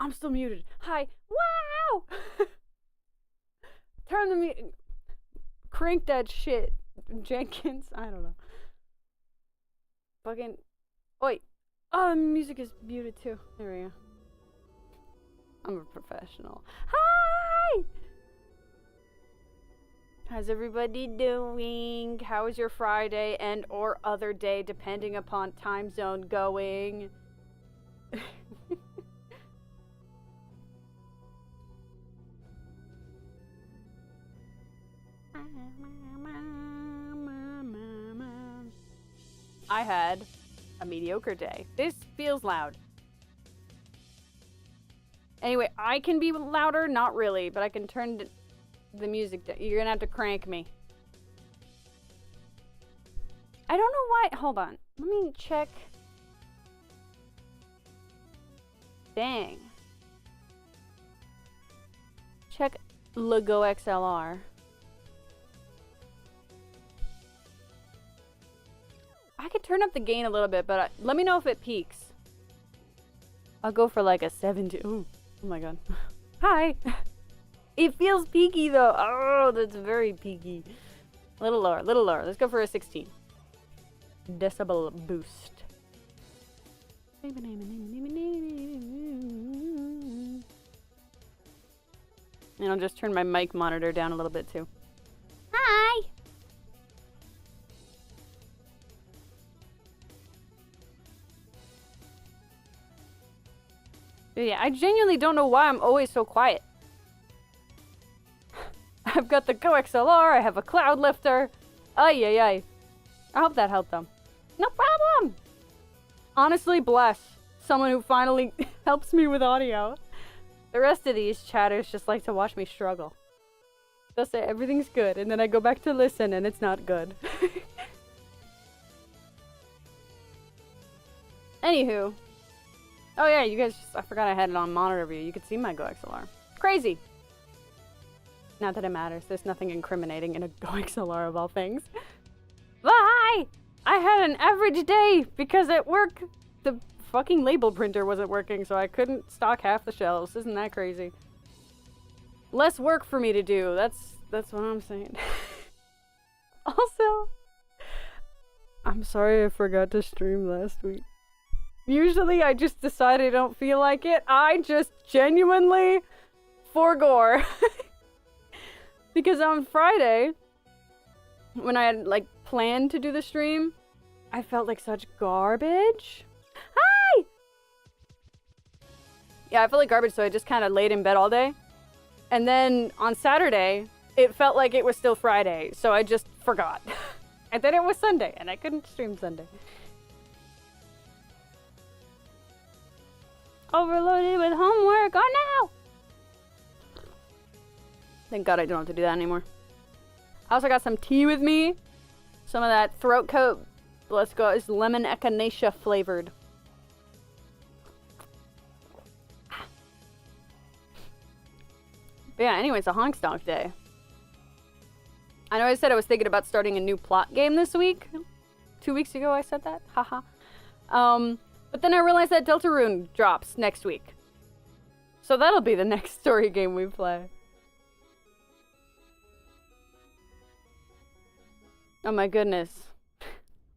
I'm still muted. Hi. Wow! Turn the music. Crank that shit. Jenkins. I don't know. Fucking. Wait. Oh, the music is muted too. There we go. I'm a professional. Hi! How's everybody doing? How is your Friday and or other day, depending upon time zone, going? I had a mediocre day. This feels loud. Anyway, I can be louder, not really, but I can turn the music down. You're gonna have to crank me. I don't know why. Hold on. Let me check. Dang. Check Lego XLR. I could turn up the gain a little bit, but let me know if it peaks. I'll go for like a 70. Ooh, oh my god. Hi. It feels peaky though. Oh, that's very peaky. A little lower, little lower. Let's go for a 16. Decibel boost. And I'll just turn my mic monitor down a little bit too. Hi. Yeah, I genuinely don't know why I'm always so quiet. I've got the GoXLR, I have a cloud lifter. Ay, ay, ay. I hope that helped them. No problem! Honestly, bless someone who finally helps me with audio. The rest of these chatters just like to watch me struggle. They'll say everything's good, and then I go back to listen, and it's not good. Anywho. Oh yeah, you guys I forgot I had it on monitor view. You could see my GoXLR. Crazy! Not that it matters. There's nothing incriminating in a GoXLR of all things. Bye! I had an average day because at work the fucking label printer wasn't working, so I couldn't stock half the shelves. Isn't that crazy? Less work for me to do. That's what I'm saying. Also, I'm sorry I forgot to stream last week. Usually I just decide I don't feel like it. I just genuinely forgore. Because on Friday, when I had like planned to do the stream, I felt like such garbage. Hi! Yeah, I felt like garbage, so I just kind of laid in bed all day. And then on Saturday, it felt like it was still Friday, so I just forgot. And then it was Sunday, and I couldn't stream Sunday. Overloaded with homework. Oh no! Thank God I don't have to do that anymore. I also got some tea with me. Some of that throat coat. Let's go. It's lemon echinacea flavored. But yeah, anyway, it's a Homestuck day. I know I said I was thinking about starting a new plot game this week. 2 weeks ago I said that. Haha. But then I realized that Deltarune drops next week. So that'll be the next story game we play. Oh my goodness.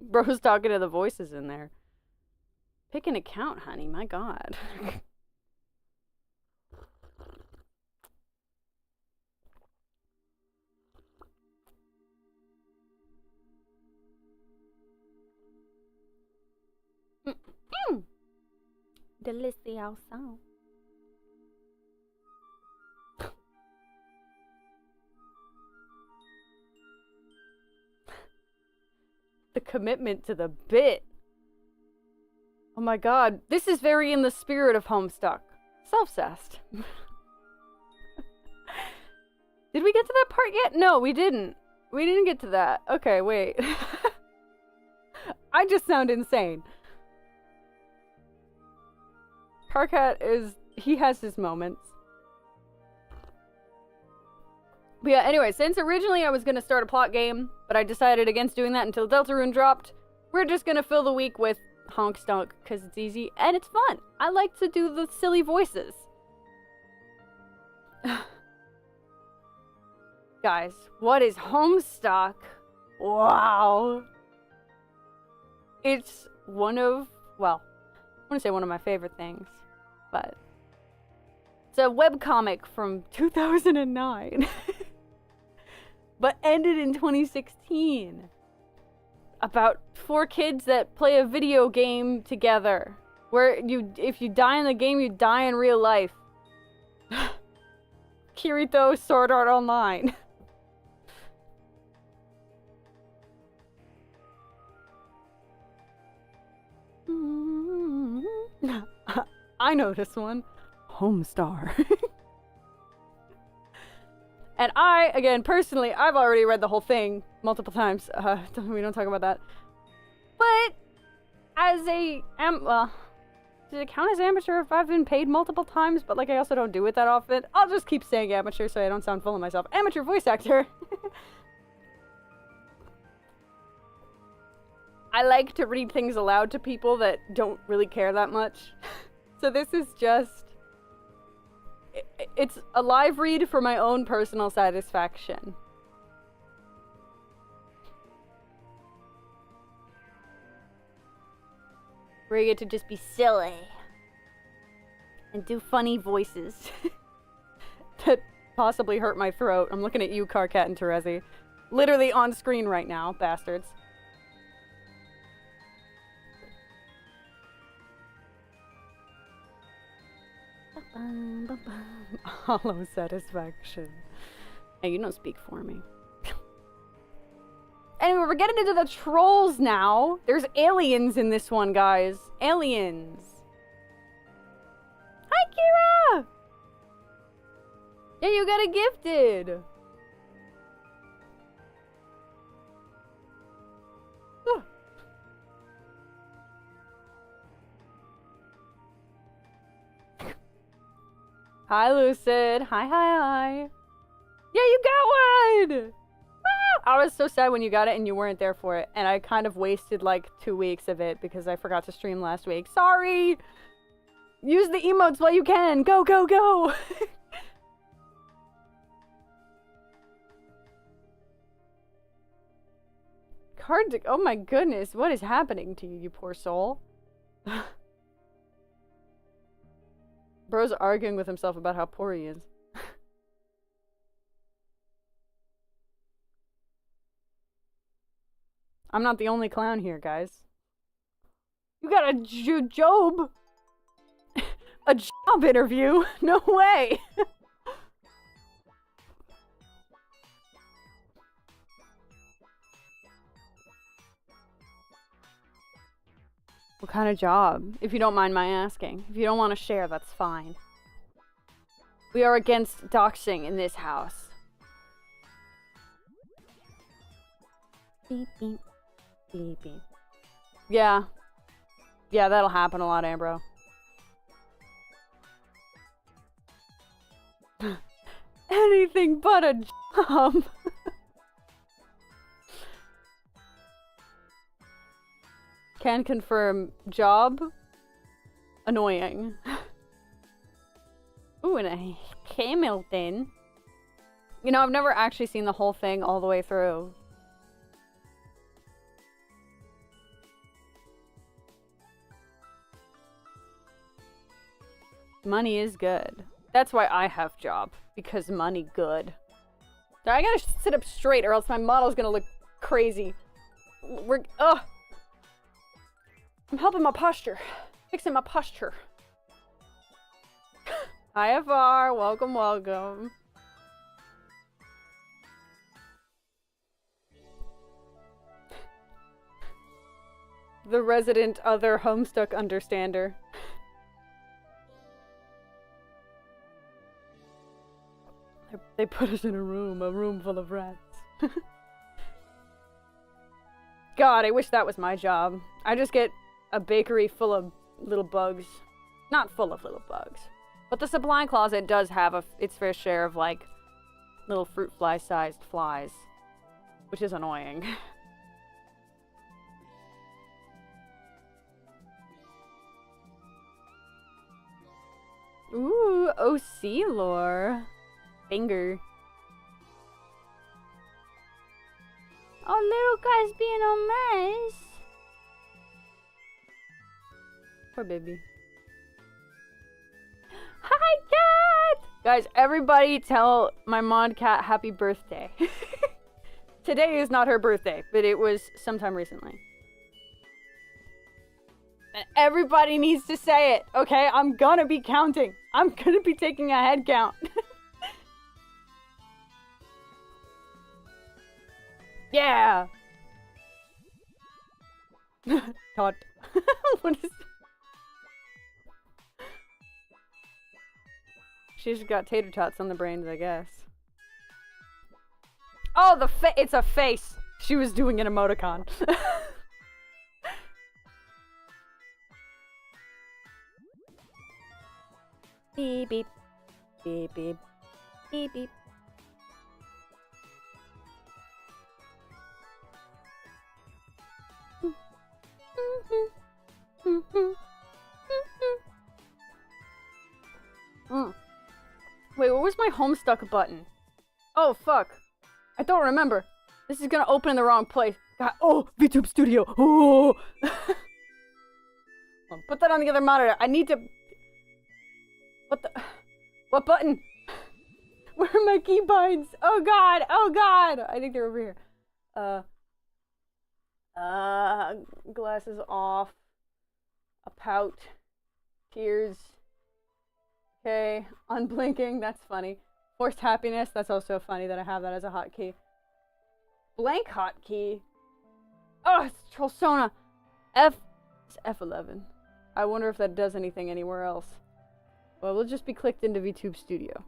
Bro's talking to the voices in there. Pick an account, honey. My God. Delicioso. The commitment to the bit. Oh my God. This is very in the spirit of Homestuck. Self-cessed. Did we get to that part yet? No, we didn't. We didn't get to that. Okay, wait. I just sound insane. Carcat is... he has his moments. But yeah, anyway, since originally I was going to start a plot game, but I decided against doing that until Deltarune dropped, we're just going to fill the week with Homestuck, because it's easy and it's fun. I like to do the silly voices. Guys, what is Homestuck? Wow. It's one of, well, I want to say one of my favorite things, but it's a webcomic from 2009. But ended in 2016. About 4 kids that play a video game together. Where if you die in the game, you die in real life. Kirito Sword Art Online. I know this one. Homestar. And I, again, personally, I've already read the whole thing multiple times. We don't talk about that. But as a, well, does it count as amateur if I've been paid multiple times? But like, I also don't do it that often. I'll just keep saying amateur so I don't sound full of myself. Amateur voice actor. I like to read things aloud to people that don't really care that much. So this is just... it's a live read for my own personal satisfaction. Where you get to just be silly. And do funny voices. That possibly hurt my throat. I'm looking at you, Carcat and Terezi. Literally on screen right now, bastards. Hollow satisfaction. Hey, you don't speak for me. Anyway, we're getting into the trolls now. There's aliens in this one, guys. Aliens. Hi, Kira! Yeah, you got a gifted. Hi, Lucid. Hi. Yeah, you got one! Ah! I was so sad when you got it and you weren't there for it. And I kind of wasted like 2 weeks of it because I forgot to stream last week. Sorry! Use the emotes while you can. Go, go, go! hard to... Oh my goodness, what is happening to you, you poor soul? Bro's arguing with himself about how poor he is. I'm not the only clown here, guys. You got a job? A job interview? No way! What kind of job? If you don't mind my asking. If you don't want to share, that's fine. We are against doxing in this house. Beep, beep. Beep, beep. Yeah. Yeah, that'll happen a lot, Ambro. Anything but a job. Can confirm. Job. Annoying. Ooh, and a Hamilton. You know, I've never actually seen the whole thing all the way through. Money is good. That's why I have job. Because money good. I gotta sit up straight or else my model's gonna look crazy. Ugh. I'm helping my posture. Fixing my posture. IFR, welcome, welcome. The resident other Homestuck understander. They put us in a room full of rats. God, I wish that was my job. I just get a bakery full of little bugs. Not full of little bugs. But the supply closet does have its fair share of, like, little fruit fly-sized flies. Which is annoying. Ooh, OC lore. Finger. Oh, little guy's being all nice. Poor baby. Hi, cat! Guys, everybody tell my mod cat happy birthday. Today is not her birthday, but it was sometime recently. And everybody needs to say it, okay? I'm gonna be counting. I'm gonna be taking a head count. Yeah! Tot. What is... She's got tater tots on the brains, I guess. Oh, it's a face! She was doing an emoticon. Beep beep. Beep beep. Beep beep. Wait, what was my Homestuck button? Oh, fuck. I don't remember. This is gonna open in the wrong place. God, oh, VTube Studio. Oh. Put that on the other monitor. I need to... What the... What button? Where are my keybinds? Oh, God. Oh, God. I think they're over here. Glasses off. A pout. Tears. Okay. Unblinking. That's funny. Forced happiness. That's also funny that I have that as a hotkey. Blank hotkey. Oh, it's Trollsona. It's F11. I wonder if that does anything anywhere else. Well, we'll just be clicked into VTube Studio.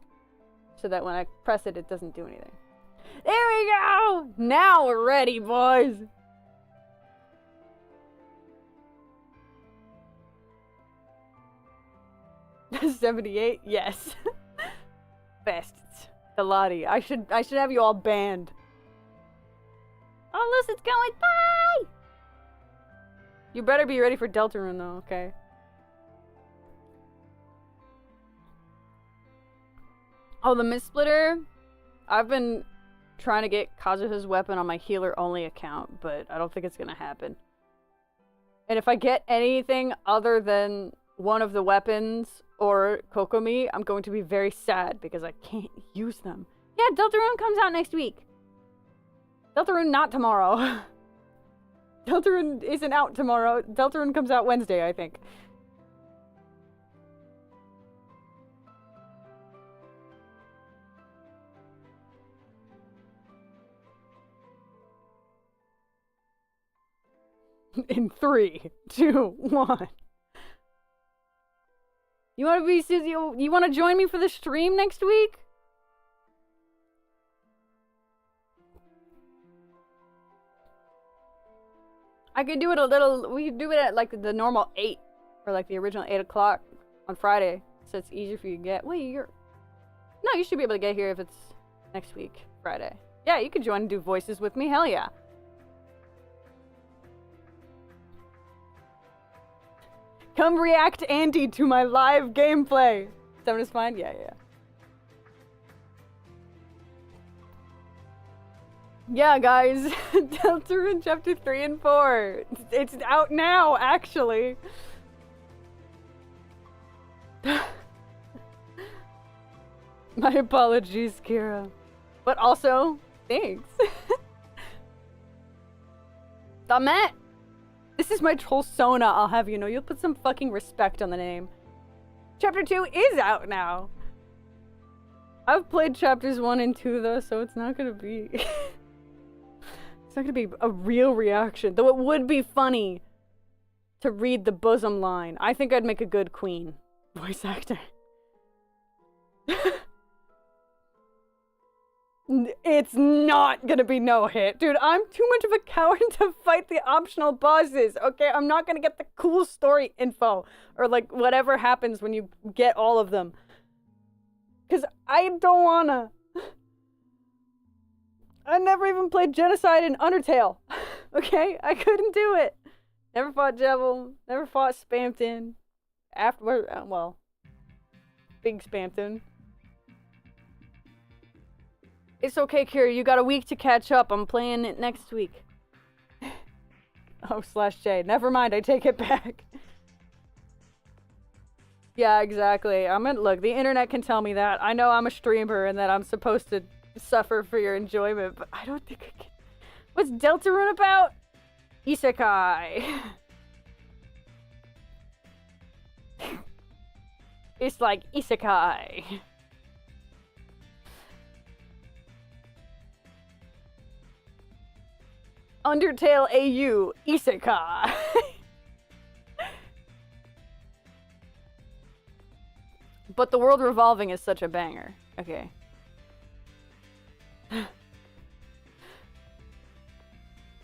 So that when I press it, it doesn't do anything. There we go! Now we're ready, boys! 78? Yes. Best. The Lottie. I should have you all banned. Oh, Lucid's going. Bye! You better be ready for Deltarune, though, okay? Oh, the Mist Splitter? I've been trying to get Kazuha's weapon on my healer-only account, but I don't think it's gonna happen. And if I get anything other than one of the weapons or Kokomi, I'm going to be very sad because I can't use them. Yeah, Deltarune comes out next week. Deltarune not tomorrow. Deltarune isn't out tomorrow. Deltarune comes out Wednesday, I think. In 3, 2, 1. You want to be you want to join me for the stream next week? I could do it a little. We could do it at like the normal 8, or like the original 8 o'clock on Friday, so it's easier for you to get. Wait, no, you should be able to get here if it's next week, Friday. Yeah, you could join and do voices with me. Hell yeah. Come react, Andy, to my live gameplay. 7 is fine? Yeah. Yeah, guys. Deltarune chapter 3 and 4. It's out now, actually. My apologies, Kira. But also, thanks. Dammit! This is my troll Sona, I'll have you know. You'll put some fucking respect on the name. Chapter 2 is out now. I've played chapters 1 and 2 though, so it's not gonna be... it's not gonna be a real reaction. Though it would be funny to read the bosom line. I think I'd make a good queen voice actor. It's not gonna be no hit. Dude, I'm too much of a coward to fight the optional bosses, okay? I'm not gonna get the cool story info. Or, like, whatever happens when you get all of them. Because I don't wanna. I never even played Genocide in Undertale. Okay? I couldn't do it. Never fought Jevil. Never fought Spamton. Afterward, well, big Spamton. It's okay, Kira. You got a week to catch up. I'm playing it next week. Oh, /J. Never mind. I take it back. Yeah, exactly. Look, the internet can tell me that. I know I'm a streamer and that I'm supposed to suffer for your enjoyment, but I don't think I can. What's Deltarune about? Isekai. It's like Isekai. Undertale AU Isekai. But the world revolving is such a banger. Okay.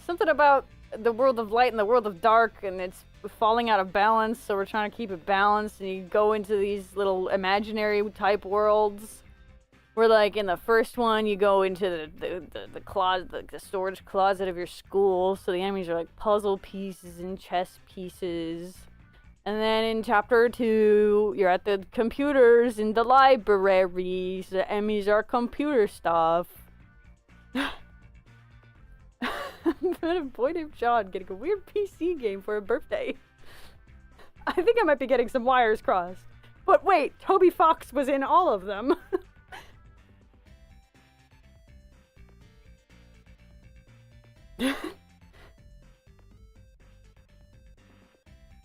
Something about the world of light and the world of dark, and it's falling out of balance, so we're trying to keep it balanced, and you go into these little imaginary type worlds. Where, like, in the first one, you go into the closet, the storage closet of your school, so the enemies are like puzzle pieces and chess pieces. And then in chapter 2, you're at the computers in the library, so the enemies are computer stuff. I'm a boy named John getting a weird PC game for a birthday. I think I might be getting some wires crossed. But wait, Toby Fox was in all of them.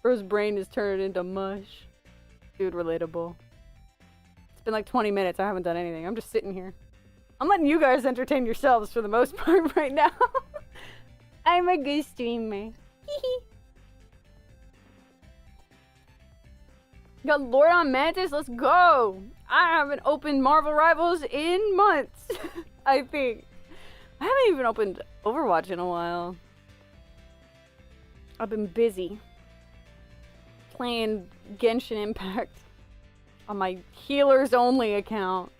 Bro's brain is turned into mush. Dude, relatable. It's been like 20 minutes. I haven't done anything. I'm just sitting here. I'm letting you guys entertain yourselves for the most part right now. I'm a good streamer. Got Lord on Mantis. Let's go. I haven't opened Marvel Rivals in months. I think. I haven't even opened Overwatch in a while. I've been busy playing Genshin Impact on my healers only account,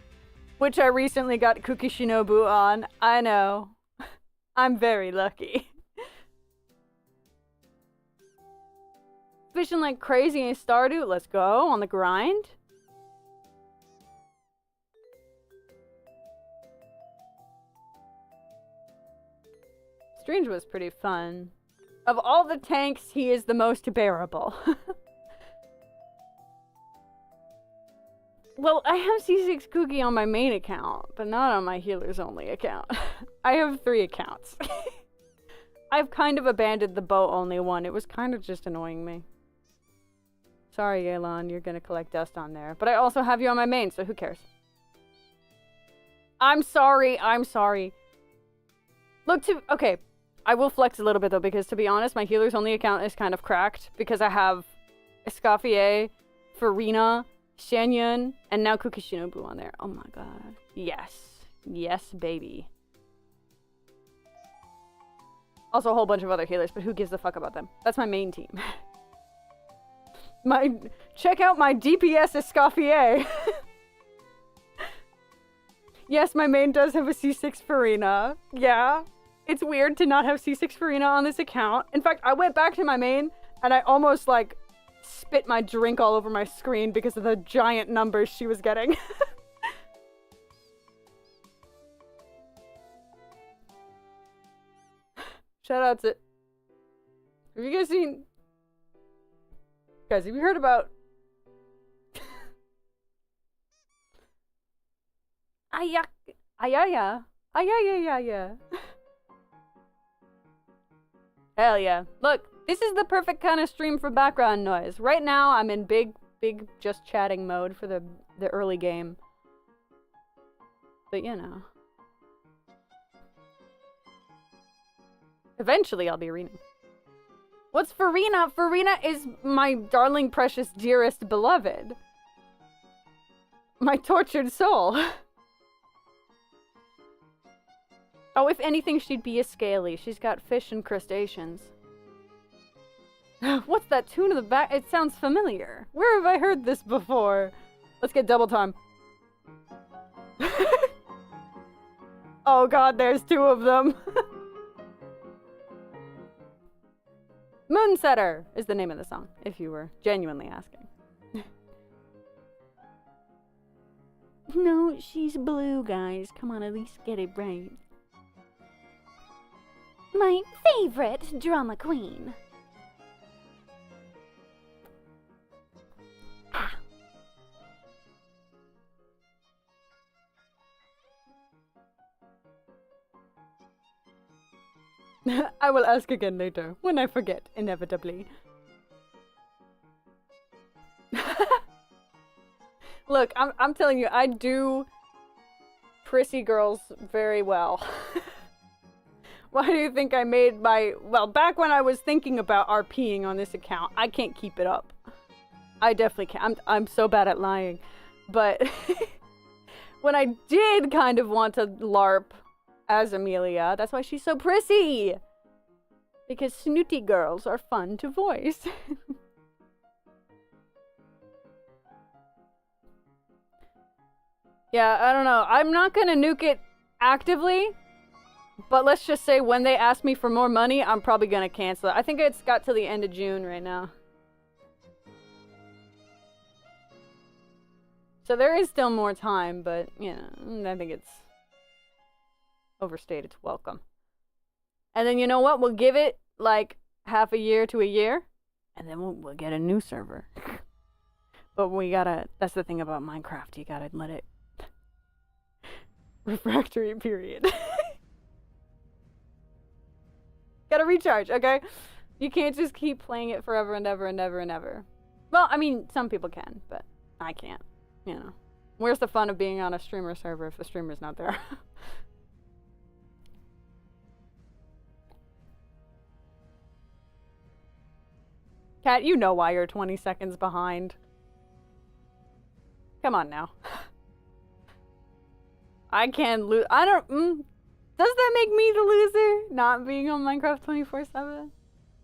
which I recently got Kuki Shinobu on. I know. I'm very lucky. Fishing like crazy in Stardew. Let's go on the grind. Strange was pretty fun. Of all the tanks, he is the most bearable. Well, I have C6 Cookie on my main account, but not on my healers only account. I have 3 accounts. I've kind of abandoned the bow only one. It was kind of just annoying me. Sorry, Elon, you're gonna collect dust on there. But I also have you on my main, so who cares? I'm sorry, I'm sorry. Look, okay, I will flex a little bit though, because to be honest, my healers only account is kind of cracked, because I have Escoffier, Farina, Shanyan, and now Cookie Shinobu on there. Oh my god. Yes. Yes, baby. Also a whole bunch of other healers, but who gives a fuck about them? That's my main team. Check out my DPS Escoffier. Yes, my main does have a C6 Farina. Yeah. It's weird to not have C6 Farina on this account. In fact, I went back to my main and I almost like spit my drink all over my screen because of the giant numbers she was getting. Shout out to... Have you guys seen... Guys, have you heard about... Ayaya. Hell yeah. Look, this is the perfect kind of stream for background noise. Right now, I'm in big just chatting mode for the early game. But you know. Eventually, I'll be reading. What's Farina? Farina is my darling, precious, dearest, beloved. My tortured soul. Oh, if anything, she'd be a scaly. She's got fish and crustaceans. What's that tune in the back? It sounds familiar. Where have I heard this before? Let's get double time. Oh god, there's 2 of them. Moonsetter is the name of the song, if you were genuinely asking. No, she's blue, guys. Come on, at least get it right. My favorite drama queen. Ah. I will ask again later, when I forget, inevitably. Look, I'm telling you, I do prissy girls very well. Why do you think I made my... Well, back when I was thinking about RPing on this account, I can't keep it up. I definitely can't. I'm so bad at lying. But when I did kind of want to LARP as Amelia, that's why she's so prissy. Because snooty girls are fun to voice. Yeah, I don't know. I'm not gonna nuke it actively. But let's just say when they ask me for more money, I'm probably gonna cancel it. I think it's got to the end of June right now. So there is still more time, but, you know, I think it's overstayed its welcome. And then you know what? We'll give it like half a year to a year, and then we'll get a new server. But we gotta, that's the thing about Minecraft, you gotta let it refractory period. Gotta recharge, okay? You can't just keep playing it forever and ever and ever and ever. Well, I mean, some people can, but I can't. You know. Where's the fun of being on a streamer server if the streamer's not there? Cat, you know why you're 20 seconds behind. Come on now. I can't lose. I don't... Does that make me the loser? Not being on Minecraft 24/7?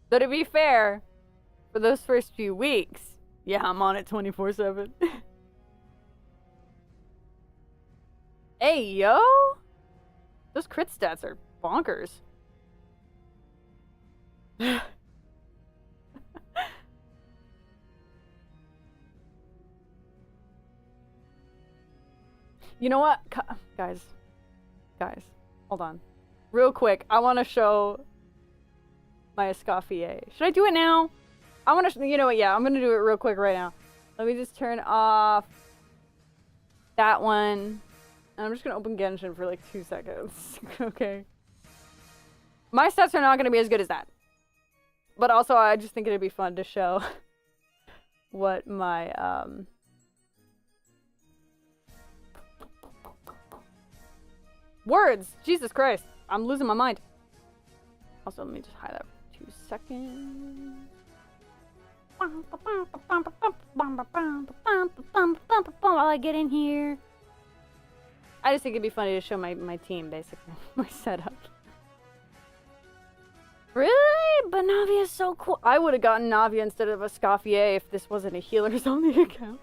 Though to be fair, for those first few weeks, yeah, I'm on it 24/7. Hey, yo! Those crit stats are bonkers. You know what? Guys. Hold on. Real quick, I want to show my Escoffier. Should I do it now? I want to, you know what, yeah, I'm going to do it real quick right now. Let me just turn off that one. And I'm just going to open Genshin for like 2 seconds. Okay. My stats are not going to be as good as that. But also, I just think it'd be fun to show what my, words! Jesus Christ. I'm losing my mind. Also, let me just hide that for 2 seconds. While I get in here. I just think it'd be funny to show my team, basically. My setup. Really? But Navia is so cool. I would have gotten Navia instead of a Escoffier if this wasn't a healers only account.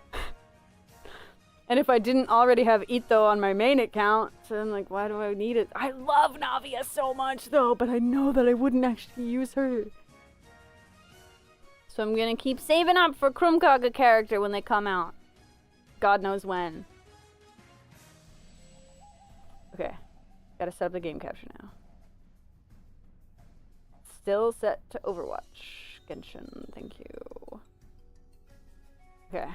And if I didn't already have Ito on my main account, so I'm like, why do I need it? I love Navia so much though, but I know that I wouldn't actually use her. So I'm gonna keep saving up for Krumkaga character when they come out. God knows when. Okay. Gotta set up the game capture now. Still set to Overwatch. Genshin, thank you. Okay.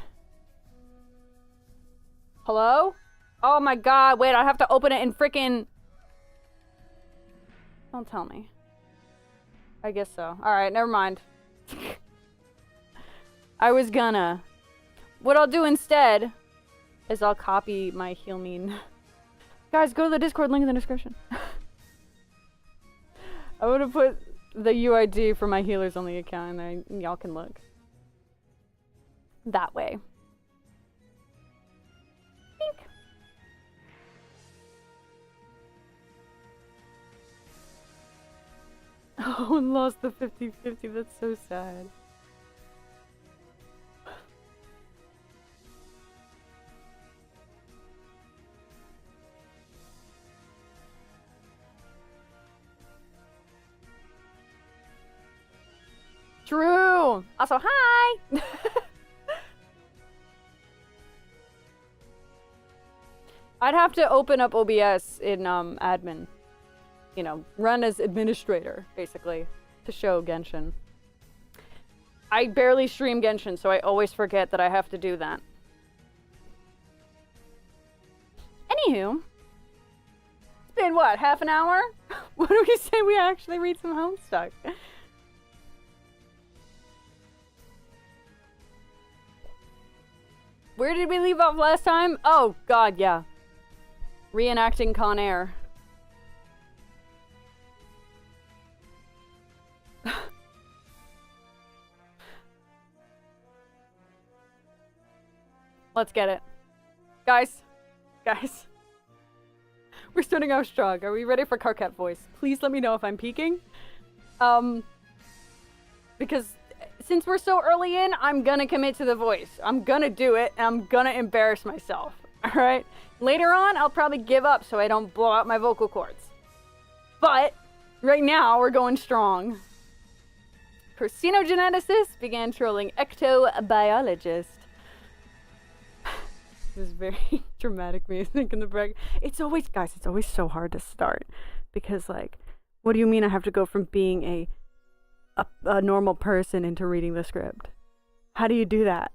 Hello? Oh my god, wait, I have to open it in frickin'... Don't tell me. I guess so. Alright, never mind. I was gonna. What I'll do instead is I'll copy my heal mean. Guys, go to the Discord link in the description. I would have put the UID for my healers only account in there. Y'all can look. That way. Think. Oh, and lost the 50-50. That's so sad. True. Also, hi. I'd have to open up OBS in admin. You know, run as administrator, basically, to show Genshin. I barely stream Genshin, so I always forget that I have to do that. Anywho, it's been what, half an hour? What do we say we actually read some Homestuck? Where did we leave off last time? Oh, God, yeah. Reenacting Con Air. Let's get it. Guys. Guys. We're starting off strong. Are we ready for Carcat voice? Please let me know if I'm peaking. Because since we're so early in, I'm gonna commit to the voice. I'm gonna do it, and I'm gonna embarrass myself. Alright? Later on, I'll probably give up so I don't blow out my vocal cords. But, right now, we're going strong. Carcinogeneticist began trolling ectobiologist. This is very dramatic music in the background. It's always, guys, it's always so hard to start. Because, like, what do you mean I have to go from being a normal person into reading the script? How do you do that?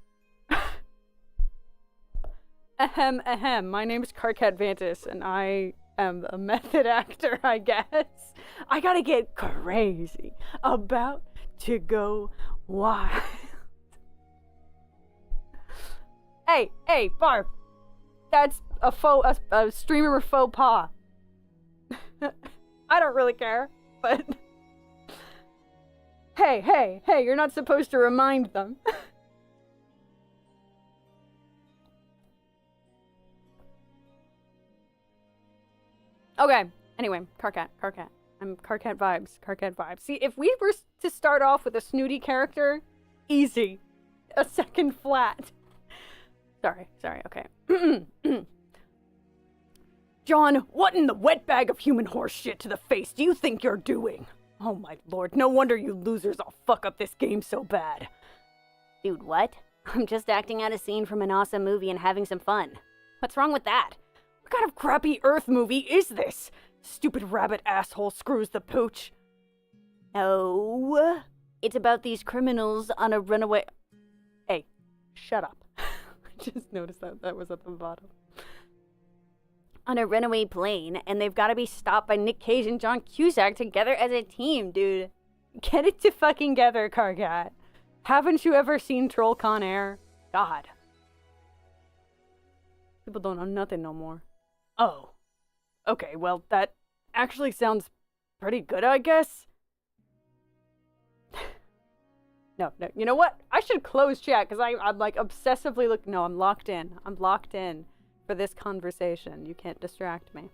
Ahem, ahem. My name's Carcat Vantis, and I am a method actor, I guess. I gotta get crazy. About to go wild. Hey, Barb. That's a streamer faux pas. I don't really care, but... Hey, you're not supposed to remind them. Okay, anyway, Carcat. I'm Carcat vibes. See, if we were to start off with a snooty character, easy. A second flat. Sorry, okay. John, what in the wet bag of human horse shit to the face do you think you're doing? Oh my lord, no wonder you losers all fuck up this game so bad. Dude, what? I'm just acting out a scene from an awesome movie and having some fun. What's wrong with that? What kind of crappy Earth movie is this? Stupid rabbit asshole screws the pooch. No. It's about these criminals on a runaway... Hey, shut up. I just noticed that was at the bottom. On a runaway plane, and they've got to be stopped by Nick Cage and John Cusack together as a team, dude. Get it to fucking together, Cargat. Haven't you ever seen Troll Con Air? God. People don't know nothing no more. Oh. Okay, well, that actually sounds pretty good, I guess. No, you know what? I should close chat, because I'm like obsessively no, I'm locked in. I'm locked in for this conversation. You can't distract me.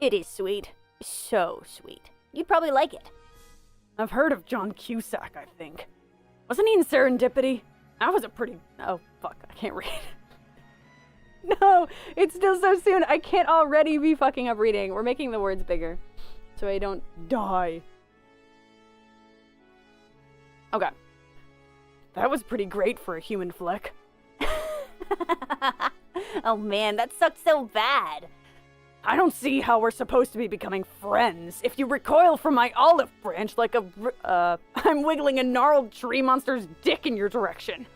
It is sweet. So sweet. You'd probably like it. I've heard of John Cusack, I think. Wasn't he in Serendipity? That was a pretty... Oh, fuck. I can't read. No, it's still so soon. I can't already be fucking up reading. We're making the words bigger so I don't die. Okay. That was pretty great for a human flick. Oh man, that sucked so bad. I don't see how we're supposed to be becoming friends if you recoil from my olive branch like I'm wiggling a gnarled tree monster's dick in your direction.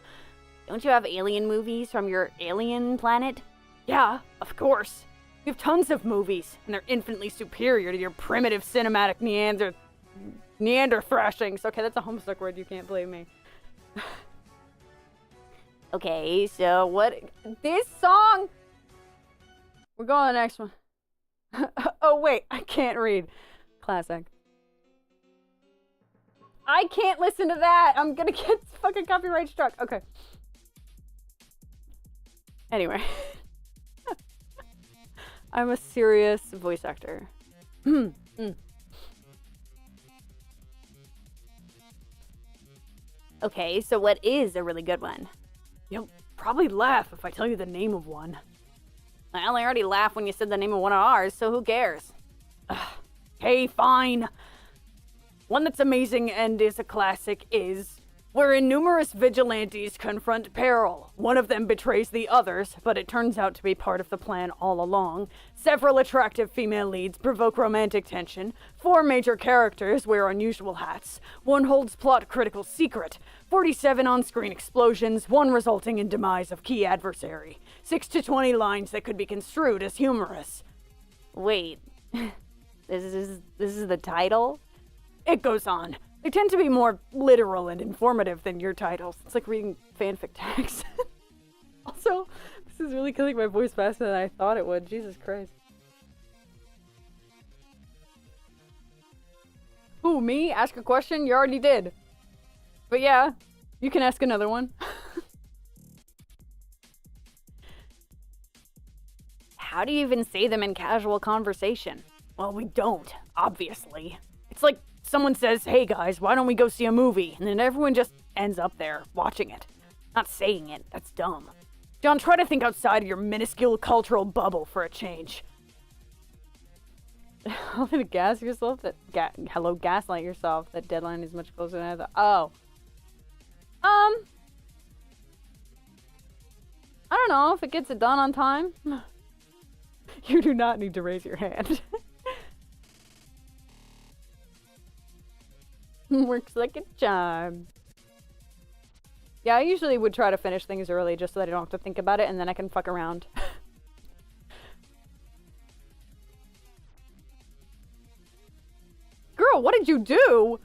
Don't you have alien movies from your alien planet? Yeah, of course. We have tons of movies, and they're infinitely superior to your primitive cinematic Neander thrashings. Okay, that's a Homestuck word, you can't blame me. Okay, so what... This song... We're going to the next one. Oh, wait, I can't read. Classic. I can't listen to that! I'm gonna get fucking copyright struck. Okay. Anyway. I'm a serious voice actor. Okay, so what is a really good one? You'll probably laugh if I tell you the name of one. Well, I already laughed when you said the name of one of ours, so who cares? Hey, fine. One that's amazing and is a classic is... Wherein numerous vigilantes confront peril. One of them betrays the others, but it turns out to be part of the plan all along. Several attractive female leads provoke romantic tension. 4 major characters wear unusual hats. 1 holds plot-critical secret. 47 on-screen explosions, 1 resulting in demise of key adversary. 6 to 20 lines that could be construed as humorous. Wait, this is the title? It goes on. They tend to be more literal and informative than your titles. It's like reading fanfic text. Also, this is really killing my voice faster than I thought it would. Jesus Christ. Who, me? Ask a question? You already did. But yeah, you can ask another one. How do you even say them in casual conversation? Well, we don't, obviously. It's like someone says, hey guys, why don't we go see a movie? And then everyone just ends up there, watching it. Not saying it, that's dumb. John, try to think outside of your minuscule cultural bubble for a change. Hello, gaslight yourself that deadline is much closer than I thought. Oh. I don't know if it gets it done on time. You do not need to raise your hand. Works like a charm. Yeah, I usually would try to finish things early just so that I don't have to think about it and then I can fuck around. Girl, what did you do?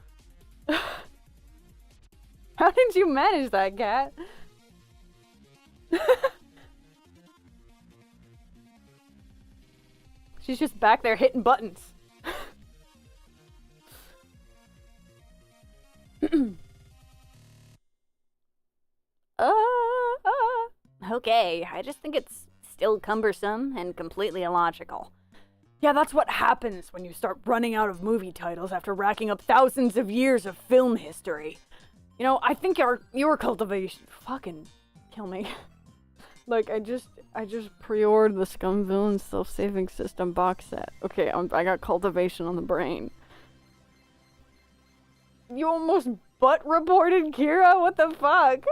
How did you manage that, cat? She's just back there hitting buttons. Okay, I just think it's still cumbersome and completely illogical. Yeah, that's what happens when you start running out of movie titles after racking up thousands of years of film history. You know, I think your cultivation... Fucking kill me. Like, I just pre-ordered the Scum Villain Self-Saving System box set. Okay, I got cultivation on the brain. You almost butt-reported Kira? What the fuck?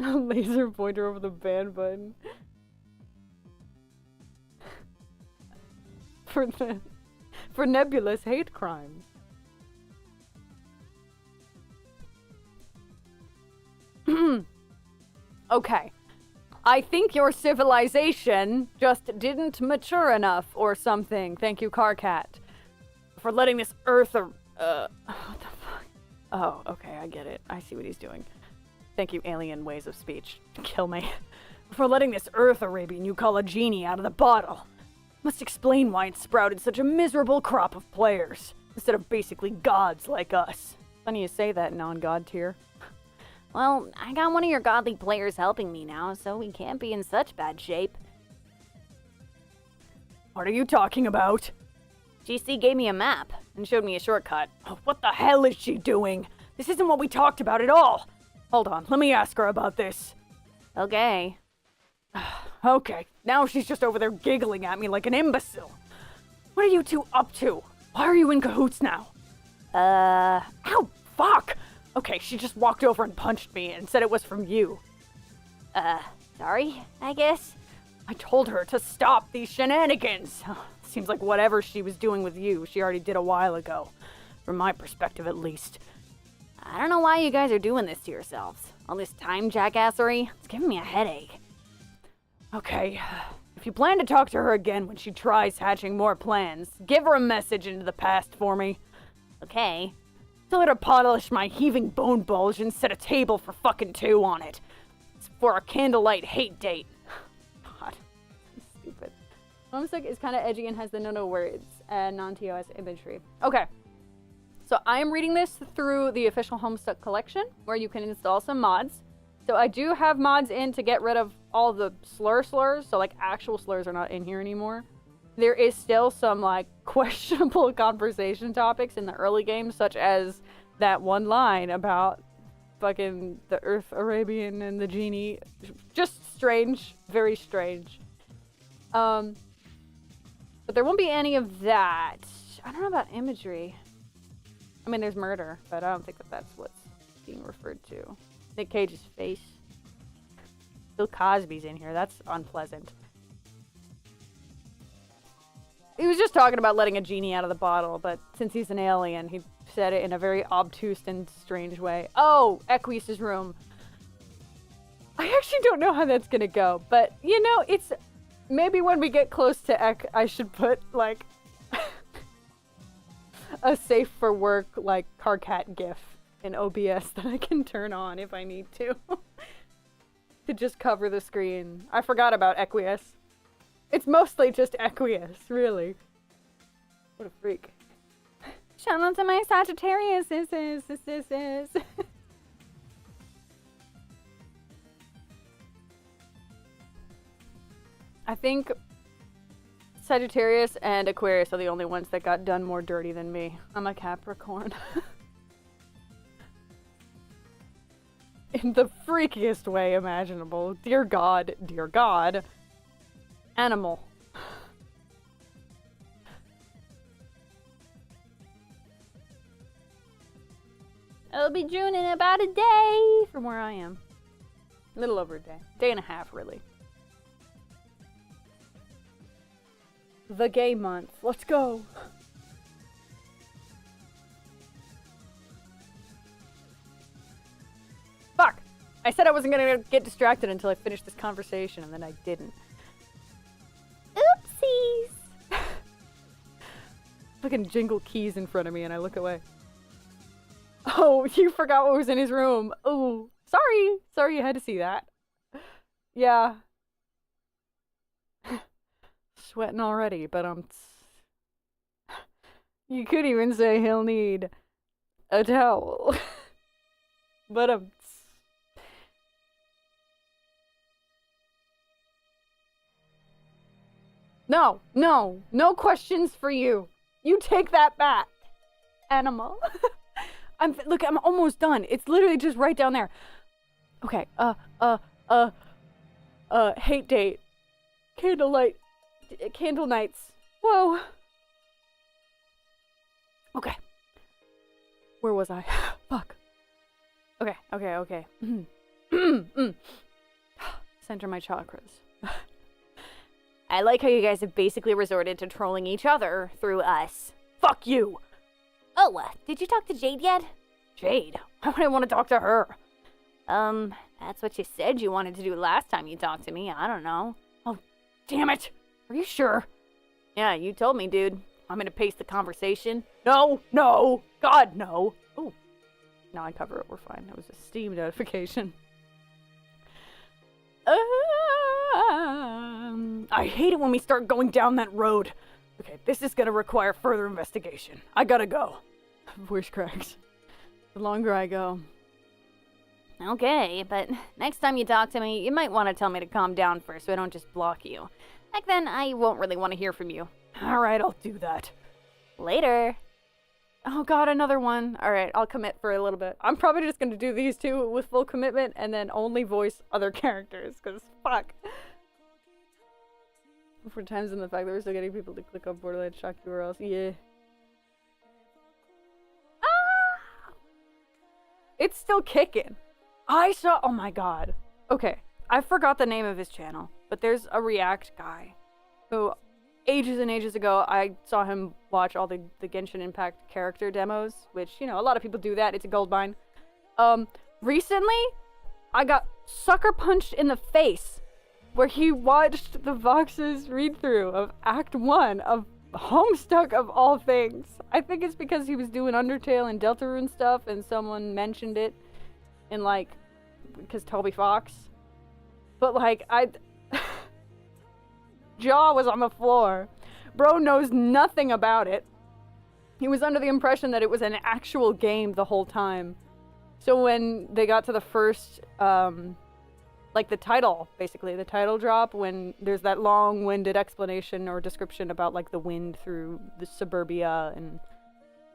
A laser pointer over the ban button. for nebulous hate crimes. Okay. I think your civilization just didn't mature enough or something. Thank you, Carcat, for letting this Earth... what the fuck? Oh, okay, I get it. I see what he's doing. Thank you, alien ways of speech. Kill me. For letting this Earth Arabian you call a genie out of the bottle. Must explain why it sprouted such a miserable crop of players, instead of basically gods like us. Funny you say that, non-god tier. Well, I got one of your godly players helping me now, so we can't be in such bad shape. What are you talking about? GC gave me a map and showed me a shortcut. Oh, what the hell is she doing? This isn't what we talked about at all. Hold on, let me ask her about this. Okay. Okay, now she's just over there giggling at me like an imbecile. What are you two up to? Why are you in cahoots now? Ow, fuck! Okay, she just walked over and punched me and said it was from you. Sorry, I guess? I told her to stop these shenanigans. Seems like whatever she was doing with you, she already did a while ago. From my perspective, at least. I don't know why you guys are doing this to yourselves. All this time jackassery, it's giving me a headache. Okay, if you plan to talk to her again when she tries hatching more plans, give her a message into the past for me. Okay. Tell her to polish my heaving bone bulge and set a table for fucking two on it. It's for a candlelight hate date. God, stupid. Homestuck is kind of edgy and has the no words and non-TOS imagery. Okay. So I am reading this through the official Homestuck collection, where you can install some mods. So I do have mods in to get rid of all the slurs, so like actual slurs are not in here anymore. There is still some like questionable conversation topics in the early games, such as that one line about fucking the Earth Arabian and the genie. Just strange, very strange. But there won't be any of that. I don't know about imagery. I mean, there's murder, but I don't think that that's what's being referred to. Nick Cage's face. Bill Cosby's in here. That's unpleasant. He was just talking about letting a genie out of the bottle, but since he's an alien, he said it in a very obtuse and strange way. Oh, Equise's room. I actually don't know how that's gonna go, but you know, it's maybe when we get close to Ek, I should put like a safe for work like Carcat GIF in OBS that I can turn on if I need to. To just cover the screen. I forgot about Equius. It's mostly just Equius, really. What a freak. Shout out to my Sagittarius. This is. I think Sagittarius and Aquarius are the only ones that got done more dirty than me. I'm a Capricorn. In the freakiest way imaginable. Dear God, dear God. Animal. It'll be June in about a day from where I am. A little over a day. Day and a half, really. The gay month. Let's go. Fuck! I said I wasn't gonna get distracted until I finished this conversation, and then I didn't. Oopsies! Fucking jingle keys in front of me, and I look away. Oh, you forgot what was in his room. Oh, sorry. Sorry you had to see that. Yeah. Sweating already, but you could even say he'll need a towel. But no questions for you. You take that back, animal. Look, I'm almost done. It's literally just right down there. Okay, hate date. Candle nights. Whoa. Okay. Where was I? Fuck. Okay. Center my chakras. I like how you guys have basically resorted to trolling each other through us. Fuck you! Oh, did you talk to Jade yet? Jade? Why would I want to talk to her? That's what you said you wanted to do last time you talked to me. I don't know. Oh, damn it! Are you sure? Yeah, you told me, dude. Want me to pace the conversation? No, no! God, no! Oh, now I cover it, we're fine. That was a Steam notification. I hate it when we start going down that road. Okay, this is gonna require further investigation. I gotta go. Voice cracks. The longer I go. Okay, but next time you talk to me, you might want to tell me to calm down first so I don't just block you. Back then, I won't really want to hear from you. Alright, I'll do that. Later. Oh god, another one. Alright, I'll commit for a little bit. I'm probably just gonna do these two with full commitment and then only voice other characters, because fuck. For times in the fact that we're still getting people to click on Borderlands shock URLs. Yeah. Ah! It's still kicking. Oh my god. Okay, I forgot the name of his channel, but there's a React guy who ages and ages ago, I saw him watch all the Genshin Impact character demos, which, you know, a lot of people do that. It's a gold mine. Recently, I got sucker punched in the face where he watched the Vox's read-through of Act 1 of Homestuck of all things. I think it's because he was doing Undertale and Deltarune stuff and someone mentioned it in, like, because Toby Fox. But, like, jaw was on the floor. Bro knows nothing about it. He was under the impression that it was an actual game the whole time. So when they got to the first, like the title, basically, the title drop, when there's that long-winded explanation or description about, like, the wind through the suburbia, and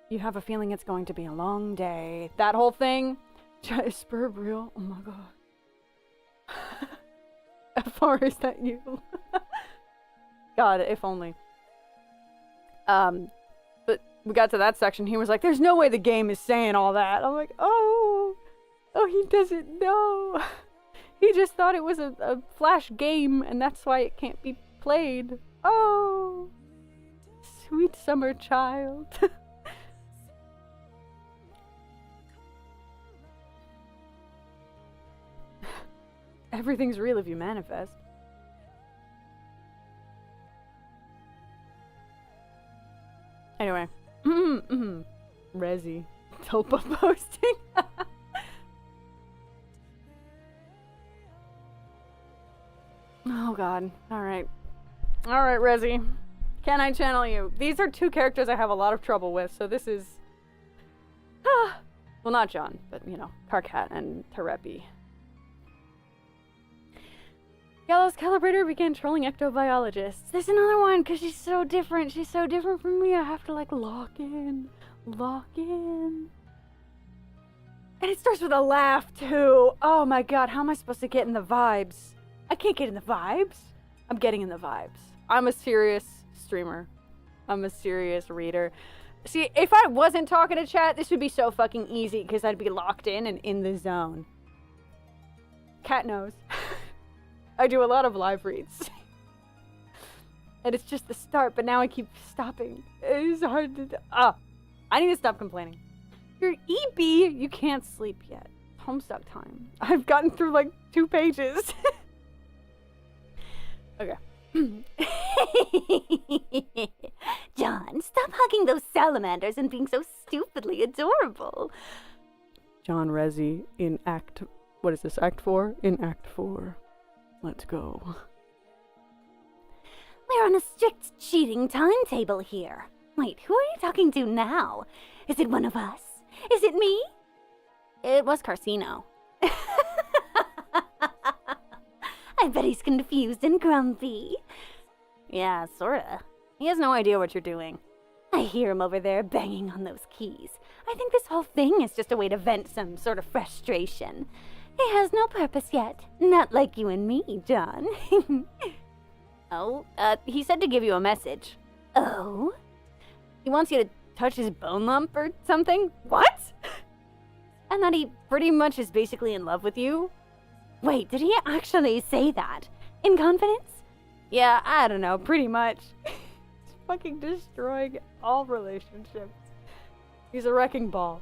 you have a feeling it's going to be a long day. That whole thing, is Spurb real? Oh my god. FR, is that you? God, if only. But we got to that section, he was like, there's no way the game is saying all that. I'm like, oh, he doesn't know. He just thought it was a Flash game, and that's why it can't be played. Oh, sweet summer child. Everything's real if you manifest. Anyway. Resi. Topa posting. Oh god. Alright. Alright, Resi. Can I channel you? These are two characters I have a lot of trouble with, so this is... well, not John, but, you know, Karkat and Terepi. Gallows Calibrator began trolling ectobiologists. There's another one, because she's so different. She's so different from me. I have to, like, lock in. And it starts with a laugh, too. Oh, my God. How am I supposed to get in the vibes? I can't get in the vibes. I'm getting in the vibes. I'm a serious streamer. I'm a serious reader. See, if I wasn't talking to chat, this would be so fucking easy, because I'd be locked in and in the zone. Cat knows. I do a lot of live reads. And it's just the start, but now I keep stopping. It's hard to... I need to stop complaining. You're EB, you can't sleep yet. Homestuck time. I've gotten through like 2 pages. Okay. John, stop hugging those salamanders and being so stupidly adorable. John Resi in Act... What is this, Act 4? In Act 4. Let's go. We're on a strict cheating timetable here. Wait, who are you talking to now? Is it one of us? Is it me? It was Carcino. I bet he's confused and grumpy. Yeah, sorta. He has no idea what you're doing. I hear him over there banging on those keys. I think this whole thing is just a way to vent some sort of frustration. He has no purpose yet. Not like you and me, John. Oh, he said to give you a message. Oh? He wants you to touch his bone lump or something? What? And that he pretty much is basically in love with you? Wait, did he actually say that? In confidence? Yeah, I don't know, pretty much. It's fucking destroying all relationships. He's a wrecking ball.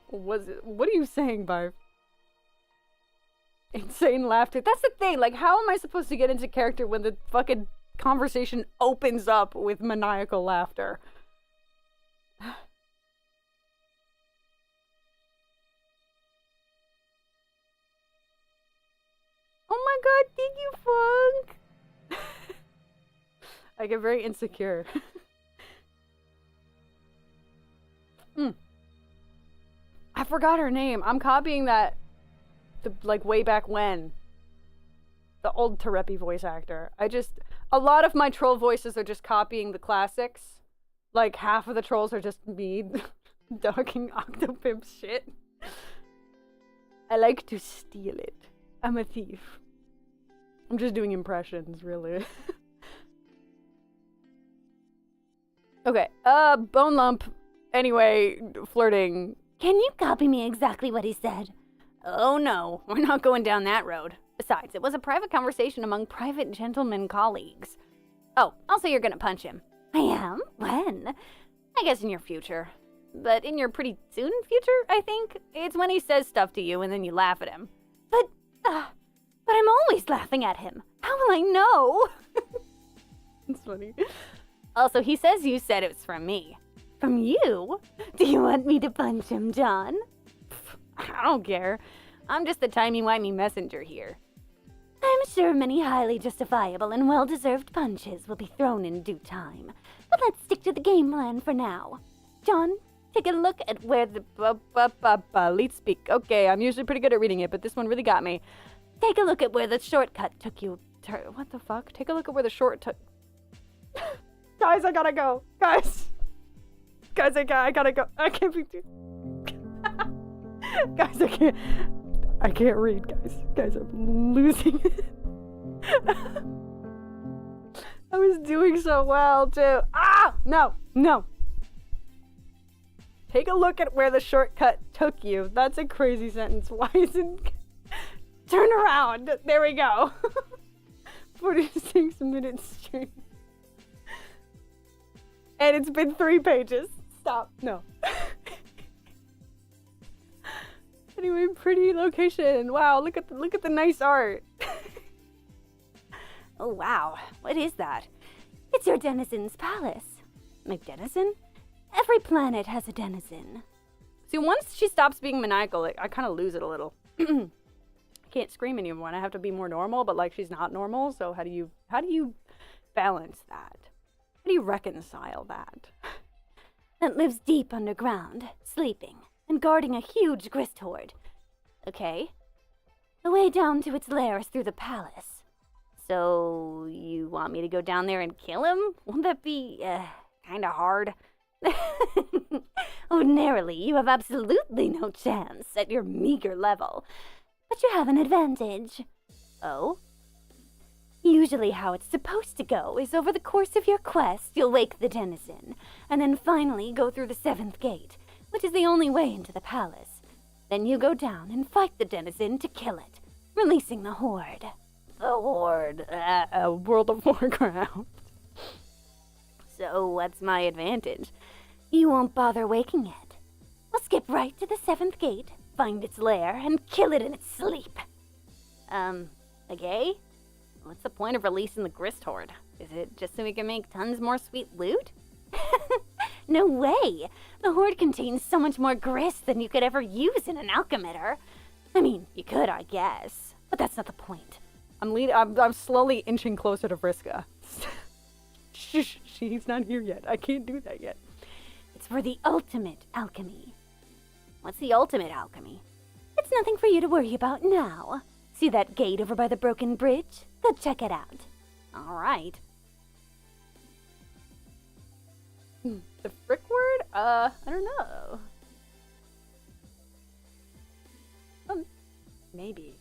What are you saying by insane laughter? That's the thing, like, how am I supposed to get into character when the fucking conversation opens up with maniacal laughter? Oh my god, thank you, Funk! I get very insecure. I forgot her name. I'm copying that, like, way back when. The old Terepi voice actor. A lot of my troll voices are just copying the classics. Like, half of the trolls are just me dogging Octopimp shit. I like to steal it. I'm a thief. I'm just doing impressions, really. Okay, Bone Lump, anyway, flirting. Can you copy me exactly what he said? Oh no, we're not going down that road. Besides, it was a private conversation among private gentlemen colleagues. Oh, also you're gonna punch him. I am? When? I guess in your future. But in your pretty soon future, I think. It's when he says stuff to you and then you laugh at him. But I'm always laughing at him. How will I know? It's funny. Also, he says you said it was from me. From you? Do you want me to punch him, John? I don't care. I'm just the timey-wimey messenger here. I'm sure many highly justifiable and well-deserved punches will be thrown in due time. But let's stick to the game plan for now. John, take a look at where the... Lead speak. Okay, I'm usually pretty good at reading it, but this one really got me. Take a look at where the shortcut took you. What the fuck? Take a look at where the Guys, I gotta go. Guys, I gotta go. I can't be too... Guys, I can't read, guys. Guys, I'm losing it. I was doing so well, too. Ah! No. Take a look at where the shortcut took you. That's a crazy sentence. Why isn't... Turn around. There we go. 46 minutes straight. And it's been 3 pages. Stop. No. Anyway, pretty location. Wow, look at the nice art. Oh wow, what is that? It's your denizen's palace. My denizen? Every planet has a denizen. See, once she stops being maniacal, I kind of lose it a little. I can't scream anymore. I have to be more normal, but like she's not normal. So how do you balance that? How do you reconcile that? That lives deep underground, sleeping, and guarding a huge grist hoard. Okay. The way down to its lair is through the palace. So, you want me to go down there and kill him? Won't that be, kinda hard? Ordinarily, you have absolutely no chance at your meager level. But you have an advantage. Oh? Usually how it's supposed to go is over the course of your quest, you'll wake the denizen, and then finally go through the 7th gate, which is the only way into the palace. Then you go down and fight the denizen to kill it, releasing the horde. The horde. World of Warcraft. So what's my advantage? You won't bother waking it. We'll skip right to the 7th gate, find its lair, and kill it in its sleep. Okay? What's the point of releasing the grist hoard? Is it just so we can make tons more sweet loot? No way! The hoard contains so much more grist than you could ever use in an alchemitter. I mean, you could, I guess, but that's not the point. I'm slowly inching closer to Vriska. Shh, she's not here yet. I can't do that yet. It's for the ultimate alchemy. What's the ultimate alchemy? It's nothing for you to worry about now. See that gate over by the broken bridge? Go check it out. All right. The frick word? I don't know. Maybe.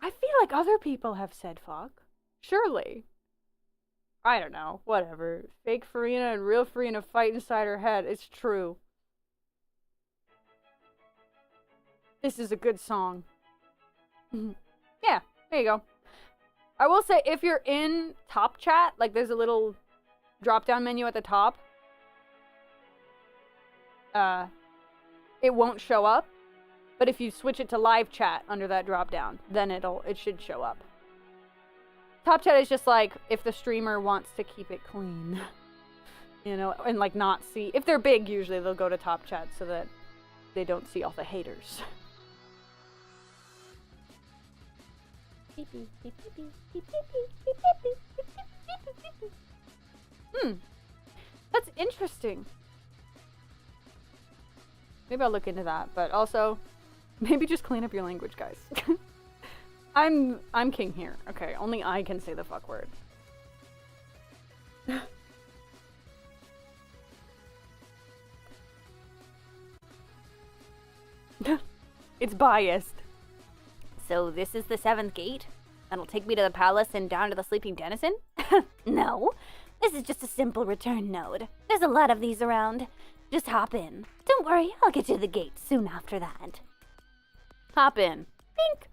I feel like other people have said fuck. Surely. I don't know. Whatever. Fake Farina and real Farina fight inside her head. It's true. This is a good song. Yeah, there you go. I will say, if you're in top chat, like there's a little drop-down menu at the top, it won't show up. But if you switch it to live chat under that drop-down, then it should show up. Top chat is just like if the streamer wants to keep it clean, you know, and like not see. If they're big, usually they'll go to top chat so that they don't see all the haters. That's interesting. Maybe I'll look into that, but also maybe just clean up your language, guys. I'm king here. Okay, only I can say the fuck word. It's biased. So this is the 7th gate? That'll take me to the palace and down to the sleeping denizen? No, this is just a simple return node. There's a lot of these around. Just hop in. Don't worry, I'll get to the gate soon after that. Hop in. Pink.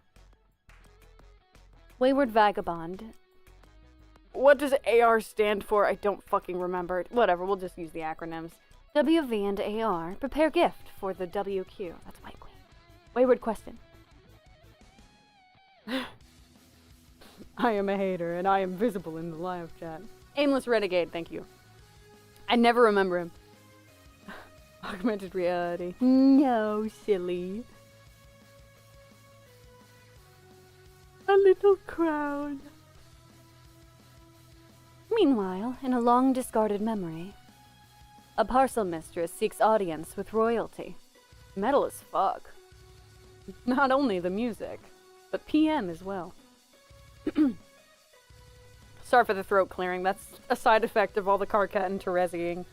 Wayward Vagabond. What does AR stand for? I don't fucking remember. Whatever, we'll just use the acronyms. WV and AR. Prepare gift for the WQ. That's White Queen. Wayward question. I am a hater, and I am visible in the live chat. Aimless Renegade, thank you. I never remember him. Augmented reality. No, silly. A little crown. Meanwhile, in a long discarded memory, a parcel mistress seeks audience with royalty. Metal as fuck. Not only the music, but PM as well. Sorry for the throat clearing. That's a side effect of all the Karkat and Tereziing.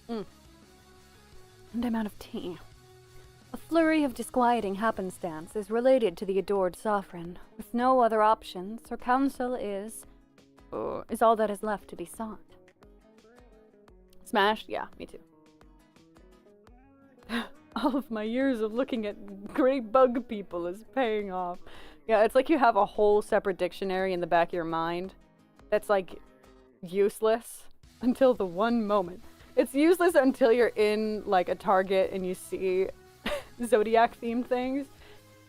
And I'm out of tea. A flurry of disquieting happenstance is related to the adored sovereign, with no other options, her counsel is all that is left to be sought. Smashed? Yeah, me too. All of my years of looking at great bug people is paying off. Yeah, it's like you have a whole separate dictionary in the back of your mind that's like useless until the one moment. It's useless until you're in like a Target and you see Zodiac themed things.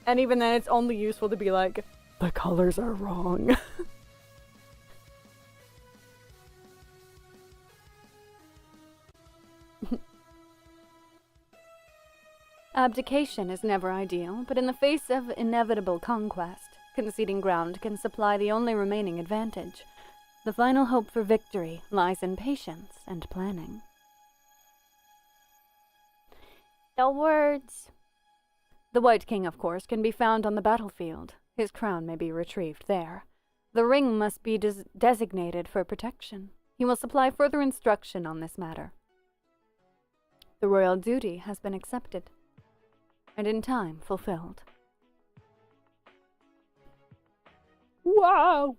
And even then it's only useful to be like, the colors are wrong. Abdication is never ideal, but in the face of inevitable conquest, conceding ground can supply the only remaining advantage. The final hope for victory lies in patience and planning. The words. The White King, of course, can be found on the battlefield. His crown may be retrieved there. The ring must be designated for protection. He will supply further instruction on this matter. The royal duty has been accepted, and in time fulfilled. Wow!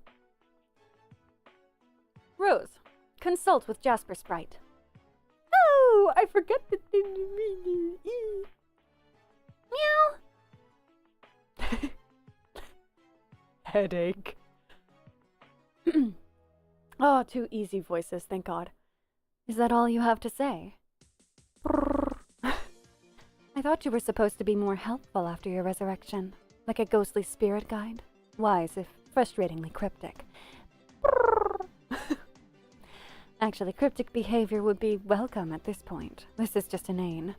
Rose, consult with Jasper Sprite. Oh, I forget the thing. Meow. Headache. Oh, 2 easy voices, thank God. Is that all you have to say? I thought you were supposed to be more helpful after your resurrection, like a ghostly spirit guide. Wise, if frustratingly cryptic. Actually, cryptic behavior would be welcome at this point. This is just inane.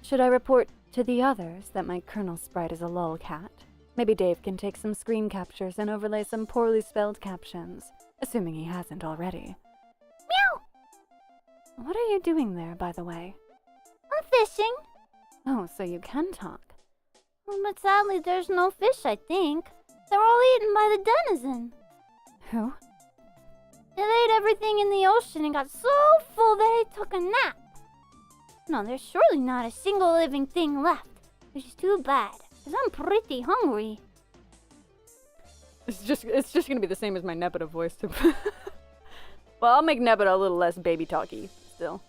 Should I report to the others that my Colonel Sprite is a lolcat? Maybe Dave can take some screen captures and overlay some poorly spelled captions, assuming he hasn't already. Meow. What are you doing there, by the way? I'm fishing. Oh, so you can talk. But sadly, there's no fish, I think. They're all eaten by the denizen. Who? They ate everything in the ocean and got so full they took a nap. No, there's surely not a single living thing left, which is too bad, because I'm pretty hungry. It's just gonna be the same as my Nebita voice too. Well, I'll make Nebita a little less baby talky still.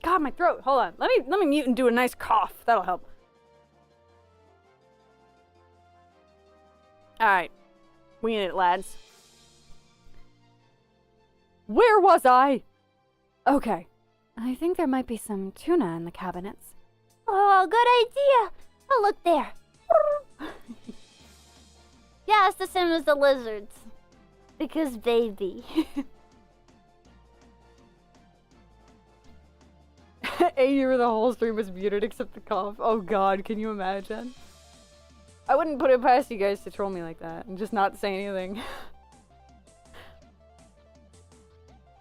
God, my throat. Hold on. Let me mute and do a nice cough. That'll help. Alright. We in it, lads. Where was I? Okay. I think there might be some tuna in the cabinets. Oh, good idea. Oh, look there. Yeah, it's the same as the lizards. Because baby. The whole stream was muted except the cough. Oh god, can you imagine? I wouldn't put it past you guys to troll me like that and just not say anything.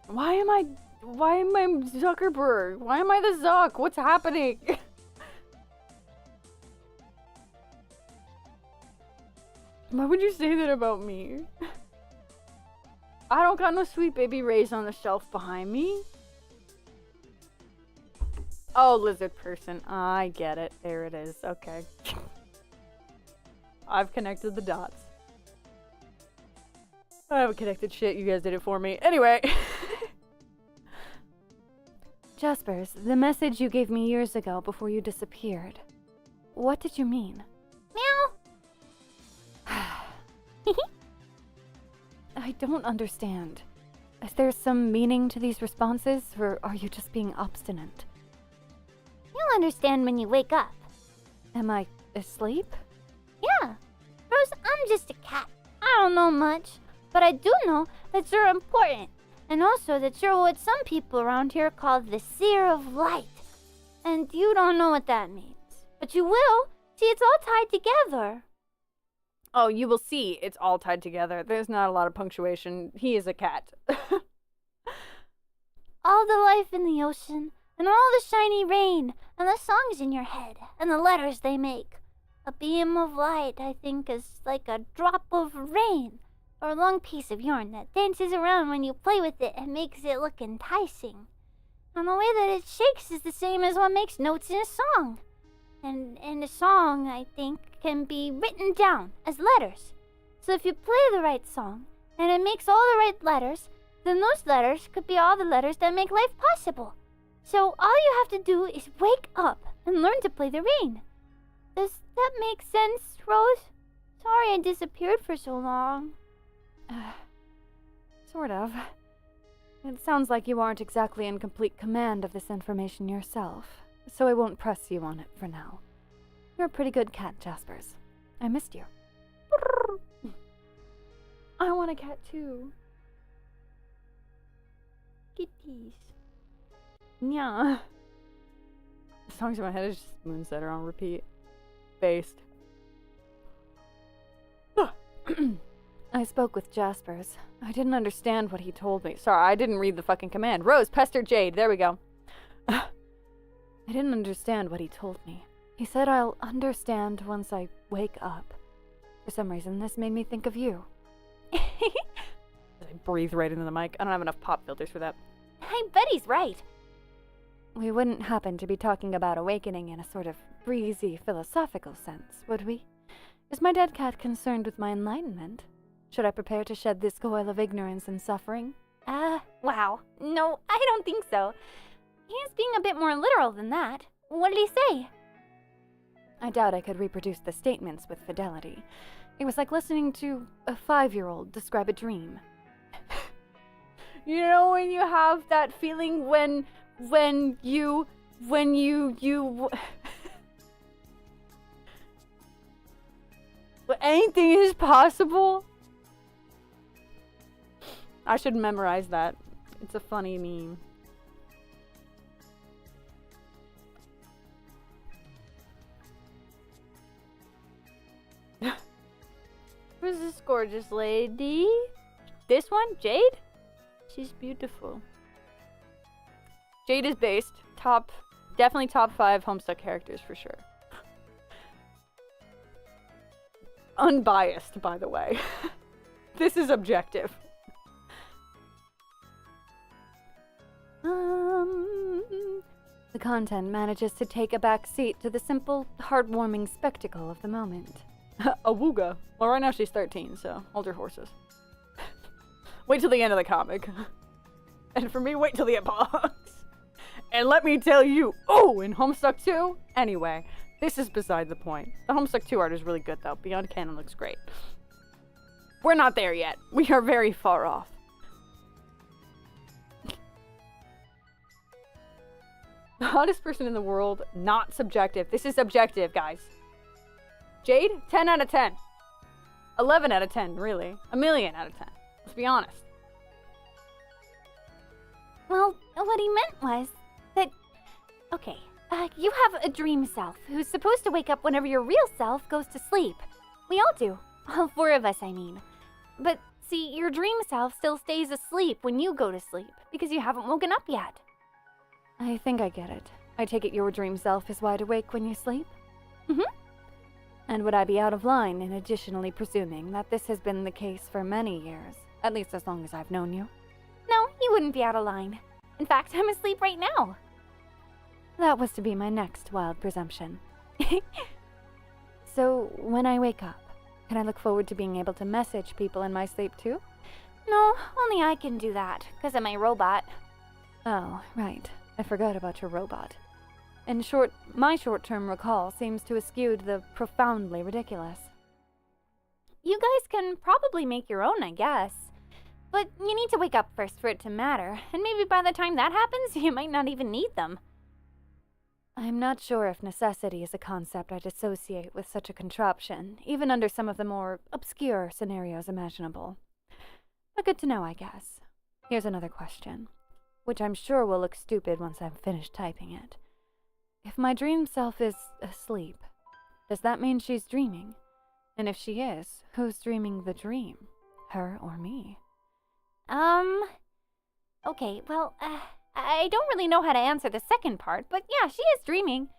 Why am I Zuckerberg? Why am I the Zuck? What's happening? Why would you say that about me? I don't got no sweet baby rays on the shelf behind me. Oh, lizard person. I get it. There it is. Okay. I've connected the dots. I haven't connected shit. You guys did it for me. Anyway. Jaspers, the message you gave me years ago before you disappeared. What did you mean? Meow. I don't understand. Is there some meaning to these responses, or are you just being obstinate? You'll understand when you wake up. Am I asleep? Yeah. Rose, I'm just a cat. I don't know much, but I do know that you're important. And also that you're what some people around here call the seer of light. And you don't know what that means. But you will. See, it's all tied together. Oh, you will see it's all tied together. There's not a lot of punctuation. He is a cat. All the life in the ocean, and all the shiny rain, and the songs in your head, and the letters they make. A beam of light, I think, is like a drop of rain, or a long piece of yarn that dances around when you play with it and makes it look enticing. And the way that it shakes is the same as what makes notes in a song. And a song, I think, can be written down as letters. So if you play the right song, and it makes all the right letters, then those letters could be all the letters that make life possible. So all you have to do is wake up and learn to play the rain. Does that make sense, Rose? Sorry I disappeared for so long. Sort of. It sounds like you aren't exactly in complete command of this information yourself, so I won't press you on it for now. You're a pretty good cat, Jaspers. I missed you. I want a cat too. Kitties. Yeah. The songs in my head is just Moonsetter on repeat. Based. I spoke with Jaspers. I didn't understand what he told me. Sorry, I didn't read the fucking command. Rose, pester Jade. There we go. I didn't understand what he told me. He said I'll understand once I wake up. For some reason, this made me think of you. I breathe right into the mic. I don't have enough pop filters for that. I bet he's right. We wouldn't happen to be talking about awakening in a sort of breezy, philosophical sense, would we? Is my dead cat concerned with my enlightenment? Should I prepare to shed this coil of ignorance and suffering? Wow. No, I don't think so. He's being a bit more literal than that. What did he say? I doubt I could reproduce the statements with fidelity. It was like listening to a 5-year-old describe a dream. You know when you have that feeling when anything is possible? I should memorize that. It's a funny meme. Who's this gorgeous lady? This one? Jade? She's beautiful. Jade is based. Definitely top 5 Homestuck characters for sure. Unbiased, by the way. This is objective. The content manages to take a back seat to the simple, heartwarming spectacle of the moment. Awooga. Well, right now she's 13, so hold your horses. Wait till the end of the comic. And for me, wait till the epochs. And let me tell you, in Homestuck 2? Anyway, this is beside the point. The Homestuck 2 art is really good, though. Beyond Canon looks great. We're not there yet. We are very far off. The hottest person in the world, not subjective. This is objective, guys. Jade, 10 out of 10. 11 out of 10, really. A million out of 10. Let's be honest. Well, what he meant was that... Okay, you have a dream self who's supposed to wake up whenever your real self goes to sleep. We all do. All 4 of us, I mean. But, see, your dream self still stays asleep when you go to sleep, because you haven't woken up yet. I think I get it. I take it your dream self is wide awake when you sleep? Mm-hmm. And would I be out of line in additionally presuming that this has been the case for many years, at least as long as I've known you? No, you wouldn't be out of line. In fact, I'm asleep right now. That was to be my next wild presumption. So, when I wake up, can I look forward to being able to message people in my sleep too? No, only I can do that, because of my robot. Oh, right. I forgot about your robot. In short, my short-term recall seems to have skewed the profoundly ridiculous. You guys can probably make your own, I guess. But you need to wake up first for it to matter, and maybe by the time that happens, you might not even need them. I'm not sure if necessity is a concept I'd associate with such a contraption, even under some of the more obscure scenarios imaginable. But good to know, I guess. Here's another question, which I'm sure will look stupid once I'm finished typing it. If my dream self is asleep, does that mean she's dreaming? And if she is, who's dreaming the dream? Her or me? Okay, well, I don't really know how to answer the second part, but yeah, she is dreaming.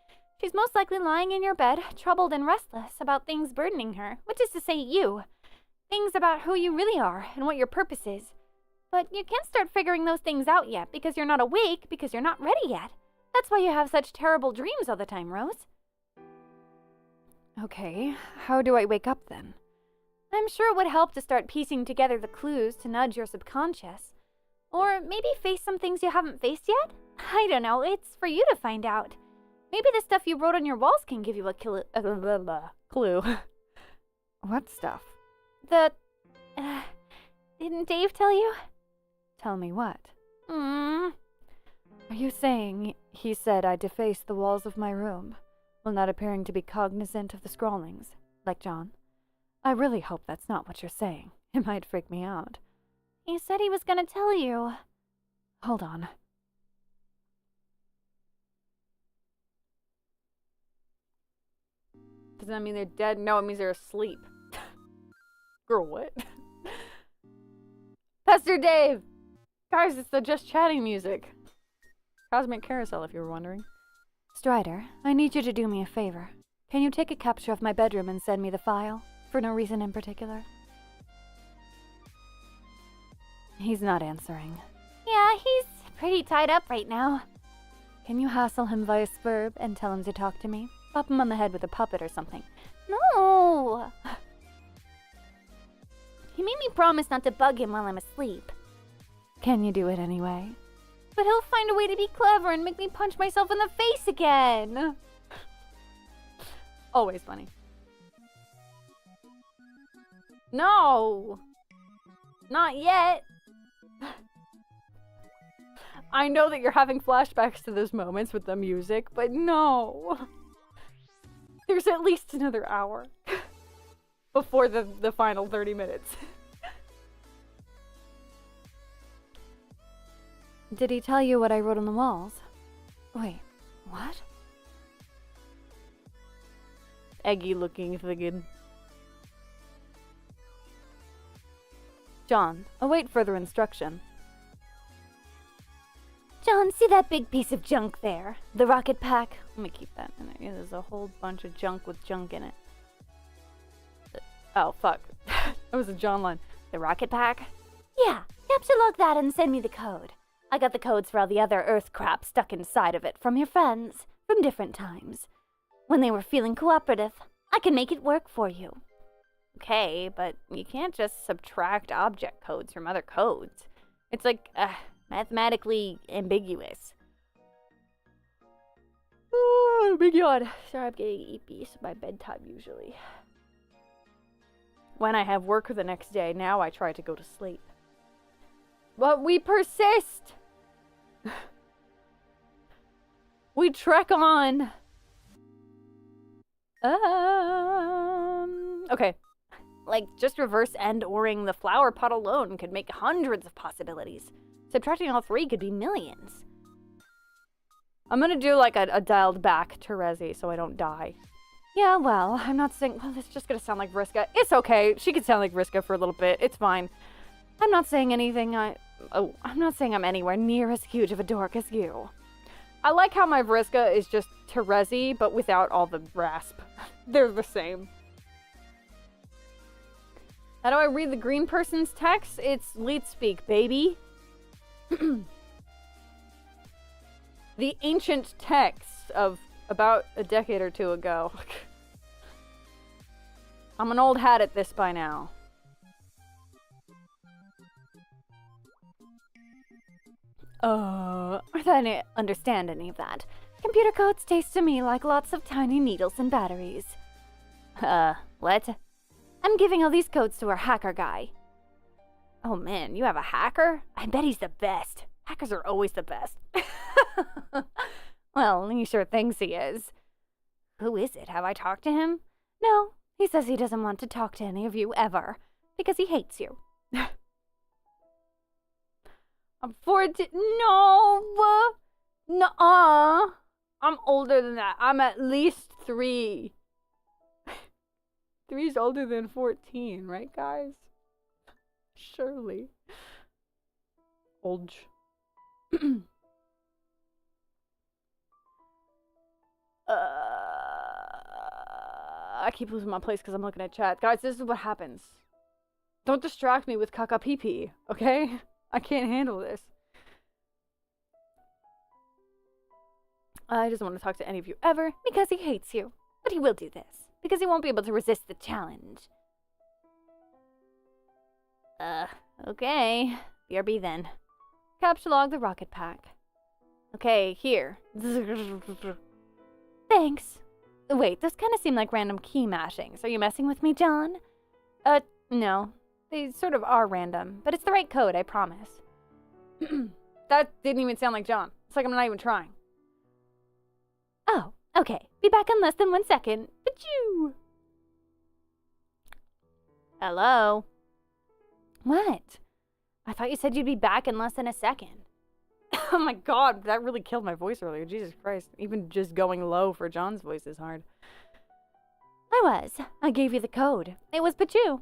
She's most likely lying in your bed, troubled and restless about things burdening her, which is to say you. Things about who you really are and what your purpose is. But you can't start figuring those things out yet because you're not awake, because you're not ready yet. That's why you have such terrible dreams all the time, Rose. Okay, how do I wake up then? I'm sure it would help to start piecing together the clues to nudge your subconscious. Or maybe face some things you haven't faced yet? I don't know, it's for you to find out. Maybe the stuff you wrote on your walls can give you a clue. What stuff? Didn't Dave tell you? Tell me what? Are you saying he said I defaced the walls of my room, while not appearing to be cognizant of the scrawlings, like John? I really hope that's not what you're saying. It might freak me out. He said he was gonna tell you. Hold on. Does that mean they're dead? No, it means they're asleep. Girl, what? Pastor Dave! Guys, it's the Just Chatting music. Cosmic Carousel, if you were wondering. Strider, I need you to do me a favor. Can you take a capture of my bedroom and send me the file? For no reason in particular? He's not answering. Yeah, he's pretty tied up right now. Can you hassle him via Spurb and tell him to talk to me? Pop him on the head with a puppet or something. No! He made me promise not to bug him while I'm asleep. Can you do it anyway? But he'll find a way to be clever and make me punch myself in the face again. Always funny. No! Not yet! I know that you're having flashbacks to those moments with the music, but no! There's at least another hour before the final 30 minutes. Did he tell you what I wrote on the walls? Wait, what? Eggy looking thinking. John, await further instruction. John, see that big piece of junk there? The rocket pack? Let me keep that in there. Yeah, there's a whole bunch of junk with junk in it. Oh, fuck. That was a John line. The rocket pack? Yeah, capture log that and send me the code. I got the codes for all the other Earth crap stuck inside of it from your friends, from different times. When they were feeling cooperative, I can make it work for you. Okay, but you can't just subtract object codes from other codes. It's like, mathematically ambiguous. Oh my god. Sorry, I'm getting eepy. It's my bedtime usually. When I have work the next day, now I try to go to sleep. But we persist! We trek on! Okay. Like, just reverse end-oring the flower pot alone could make hundreds of possibilities. Subtracting all three could be millions. I'm gonna do, like, a dialed back Terezi so I don't die. Yeah, well, I'm not saying... Well, it's just gonna sound like Vriska. It's okay. She could sound like Vriska for a little bit. It's fine. I'm not saying anything I'm not saying I'm anywhere near as huge of a dork as you. I like how my Vriska is just Terezi, but without all the rasp. They're the same. How do I read the green person's text? It's leet speak, baby. The ancient text of about a decade or two ago. I'm an old hat at this by now. I don't understand any of that. Computer codes taste to me like lots of tiny needles and batteries. What? I'm giving all these codes to our hacker guy. Oh man, you have a hacker? I bet he's the best. Hackers are always the best. Well, he sure thinks he is. Who is it? Have I talked to him? No, he says he doesn't want to talk to any of you ever, because he hates you. I'm 14. No! Nuh-uh. I'm older than that. I'm at least 3. 3's older than 14, right, guys? Surely. Old. I keep losing my place because I'm looking at chat. Guys, this is what happens. Don't distract me with caca pee pee, okay? I can't handle this. I doesn't want to talk to any of you ever Because he hates you. But he will do this, because he won't be able to resist the challenge. Okay. BRB then. Capture log the rocket pack. Okay, here. Thanks. Wait, those kind of seem like random key mashings. Are you messing with me, John? No. They sort of are random, but it's the right code, I promise. That didn't even sound like John. It's like I'm not even trying. Oh, okay. Be back in less than 1 second. Achoo! Hello? What? I thought you said you'd be back in less than a second. Oh my god, that really killed my voice earlier. Jesus Christ. Even just going low for John's voice is hard. I gave you the code. It was Pachu.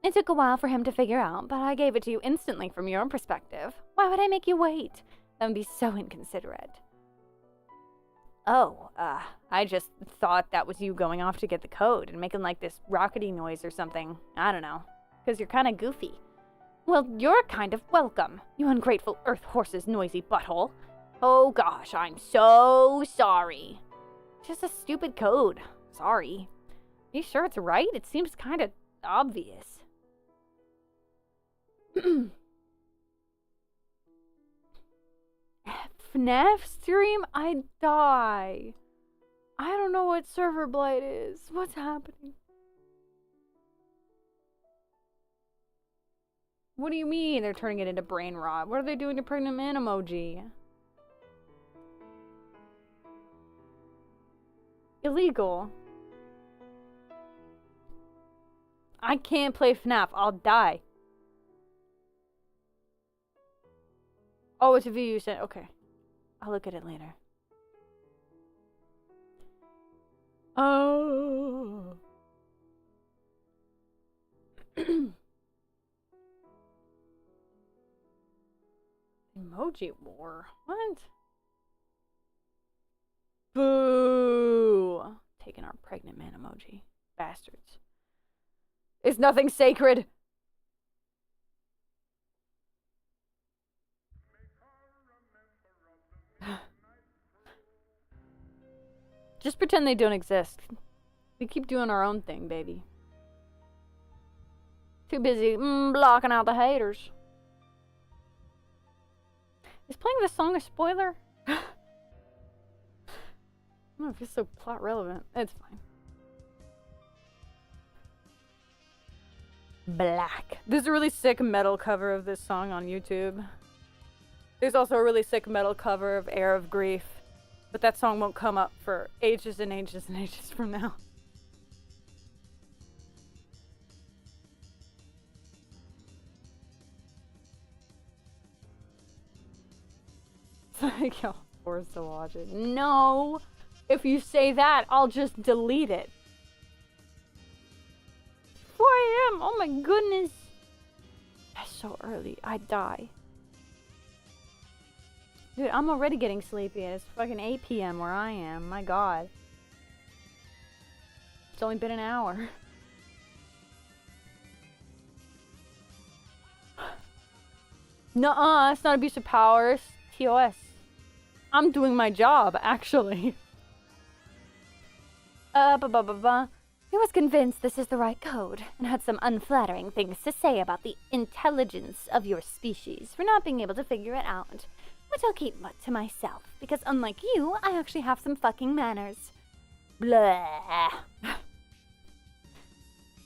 It took a while for him to figure out, but I gave it to you instantly from your perspective. Why would I make you wait? That would be so inconsiderate. Oh, I just thought that was you going off to get the code and making like this rockety noise or something. I don't know. Because you're kind of goofy. Well, you're kind of welcome, you ungrateful earth horse's noisy butthole. Oh gosh, I'm so sorry. Just a stupid code. Sorry. You sure it's right? It seems kind of obvious. FNAF stream? I die. I don't know what server blight is. What's happening? What do you mean they're turning it into brain rot? What are they doing to pregnant man emoji? Illegal. I can't play FNAF. I'll die. Oh, it's a video you sent. Okay. I'll look at it later. Oh. Emoji war. What? Boo. Taking our pregnant man emoji. Bastards. It's nothing sacred. Just pretend they don't exist. We keep doing our own thing, baby. Too busy blocking out the haters. Is playing this song a spoiler? I don't know if it's so plot relevant. It's fine. Black. There's a really sick metal cover of this song on YouTube. There's also a really sick metal cover of Air of Grief, but that song won't come up for ages and ages and ages from now. It's like, yo, forced to watch it. No! If you say that, I'll just delete it. 4 a.m. Oh my goodness. That's so early. I'd die. Dude, I'm already getting sleepy and it's fucking 8 p.m. where I am. My god. It's only been an hour. Nuh-uh, it's not abuse of power. It's TOS. I'm doing my job, actually. He was convinced this is the right code and had some unflattering things to say about the intelligence of your species for not being able to figure it out. Which I'll keep to myself, because unlike you, I actually have some fucking manners. Blah.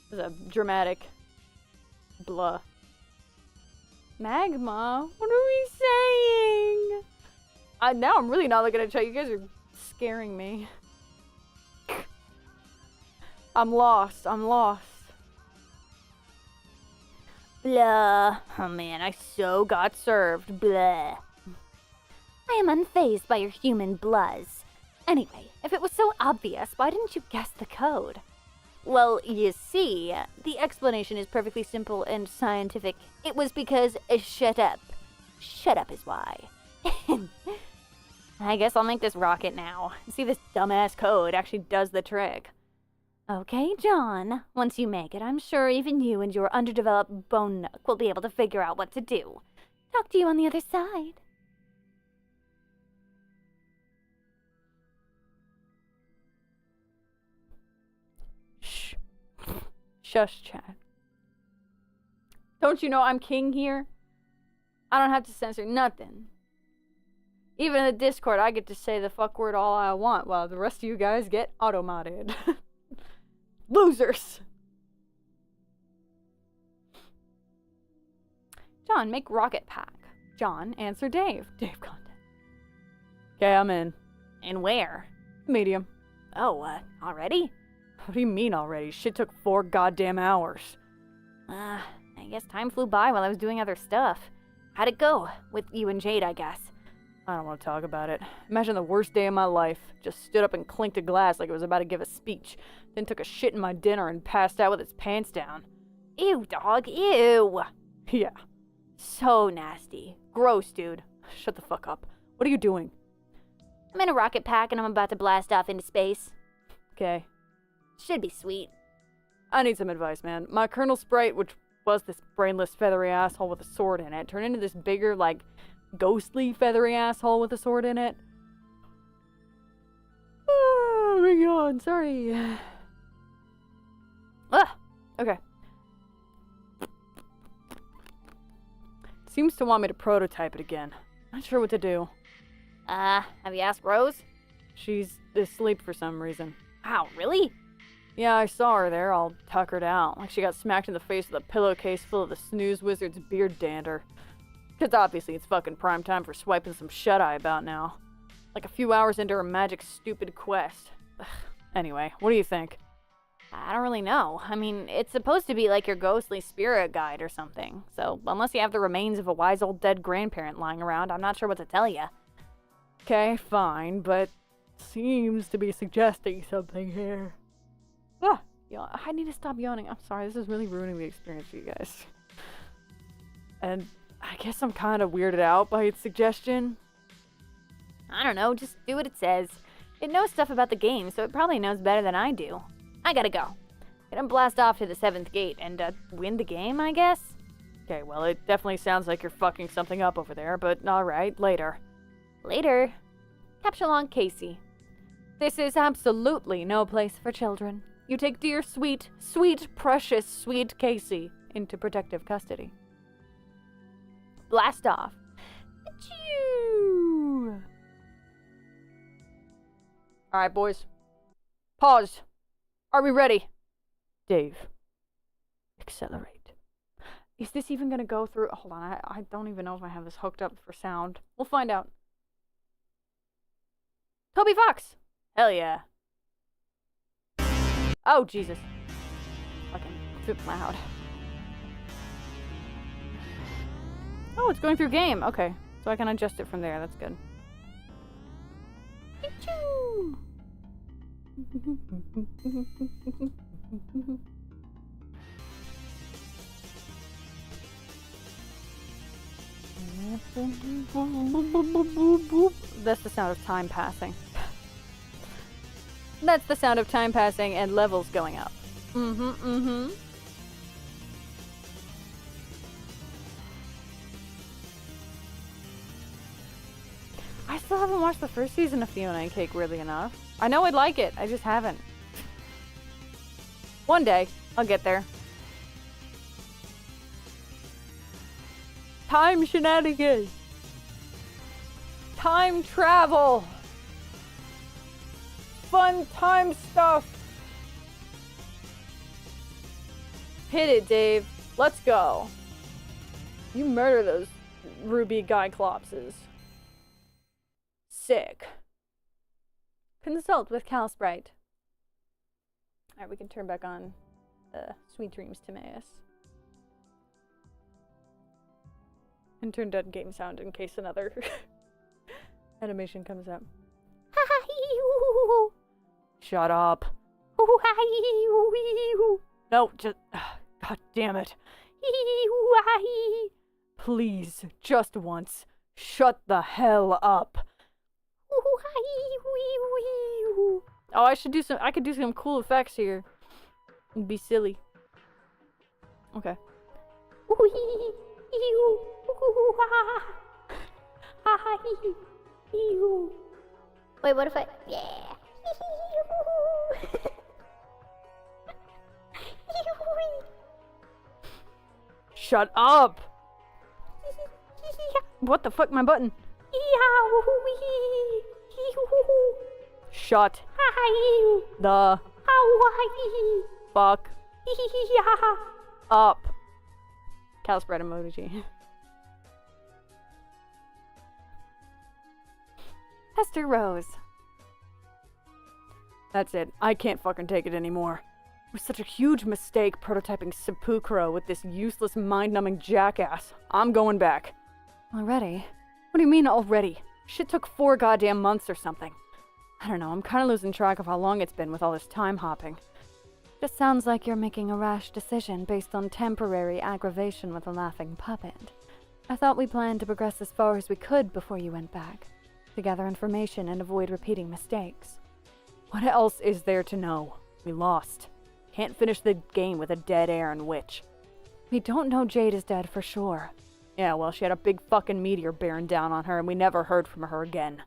This is a dramatic blah. Magma? What are we saying? Now I'm really not looking at chat. You guys are scaring me. I'm lost. I'm lost. Blah. Oh man, I so got served. Blah. I am unfazed by your human bluzz. Anyway, if it was so obvious, why didn't you guess the code? Well, you see, the explanation is perfectly simple and scientific. It was because shut up. Shut up is why. I guess I'll make this rocket now. See if this dumbass code actually does the trick. Okay, John. Once you make it, I'm sure even you and your underdeveloped bone nook will be able to figure out what to do. Talk to you on the other side. Shh. Shush, chat. Don't you know I'm king here? I don't have to censor nothing. Even in the Discord, I get to say the fuck word all I want, while the rest of you guys get auto-modded. Losers! John, make rocket pack. John, answer Dave. Dave content. Okay, I'm in. And where? Medium. Oh, already? What do you mean already? Shit took 4 goddamn hours. I guess time flew by while I was doing other stuff. How'd it go? With you and Jade, I guess. I don't want to talk about it. Imagine the worst day of my life. Just stood up and clinked a glass like it was about to give a speech. Then took a shit in my dinner and passed out with its pants down. Ew, dog, ew. Yeah. So nasty. Gross, dude. Shut the fuck up. What are you doing? I'm in a rocket pack and I'm about to blast off into space. Okay. Should be sweet. I need some advice, man. My Colonel Sprite, which was this brainless, feathery asshole with a sword in it, turned into this bigger, like, ghostly, feathery asshole with a sword in it. Oh my god, sorry. Ah, okay. Seems to want me to prototype it again. Not sure what to do. Have you asked Rose? She's asleep for some reason. Wow, really? Yeah, I saw her there, all tuckered out, like she got smacked in the face with a pillowcase full of the snooze wizard's beard dander. Because obviously it's fucking prime time for swiping some shut-eye about now. Like a few hours into her magic stupid quest. Ugh. Anyway, what do you think? I don't really know. I mean, it's supposed to be like your ghostly spirit guide or something. So, unless you have the remains of a wise old dead grandparent lying around, I'm not sure what to tell you. Okay, fine, but seems to be suggesting something here. Ah, I need to stop yawning. I'm sorry, this is really ruining the experience for you guys. And I guess I'm kind of weirded out by its suggestion. I don't know, just do what it says. It knows stuff about the game, so it probably knows better than I do. I gotta go. Gonna blast off to the 7th gate and, win the game, I guess? Okay, well, it definitely sounds like you're fucking something up over there, but alright, later. Later. Capture log Casey. This is absolutely no place for children. You take dear, sweet, sweet, precious, sweet Casey into protective custody. Blast off. Achoo! Alright, boys. Pause. Are we ready? Dave. Accelerate. Is this even gonna go through? Hold on, I don't even know if I have this hooked up for sound. We'll find out. Toby Fox! Hell yeah. Oh, Jesus. Fucking too loud. Oh, it's going through game. Okay. So I can adjust it from there. That's good. Achoo! That's the sound of time passing. That's the sound of time passing and levels going up. I still haven't watched the first season of Fiona and Cake, weirdly enough. I know I'd like it, I just haven't. One day, I'll get there. Time shenanigans. Time travel. Fun time stuff. Hit it, Dave. Let's go. You murder those ruby Gyclopses. Sick. Consult with Cal Sprite. Alright, we can turn back on Sweet Dreams Timaeus. And turn down game sound in case another animation comes up. Shut up. No, just... God damn it. Please, just once, shut the hell up. Oh, I could do some cool effects here. It'd be silly. Okay. Wait, what if I... Yeah. Shut up! What the fuck, my button? Shut the fuck up. Cal spread emoji. Hester Rose. That's it. I can't fucking take it anymore. It was such a huge mistake prototyping Sepulchro with this useless mind-numbing jackass. I'm going back. Already? What do you mean already? Shit took 4 goddamn months or something. I don't know, I'm kinda losing track of how long it's been with all this time hopping. Just sounds like you're making a rash decision based on temporary aggravation with a laughing puppet. I thought we planned to progress as far as we could before you went back, to gather information and avoid repeating mistakes. What else is there to know? We lost. Can't finish the game with a dead Aaron witch. We don't know Jade is dead for sure. Yeah, well, she had a big fucking meteor bearing down on her and we never heard from her again.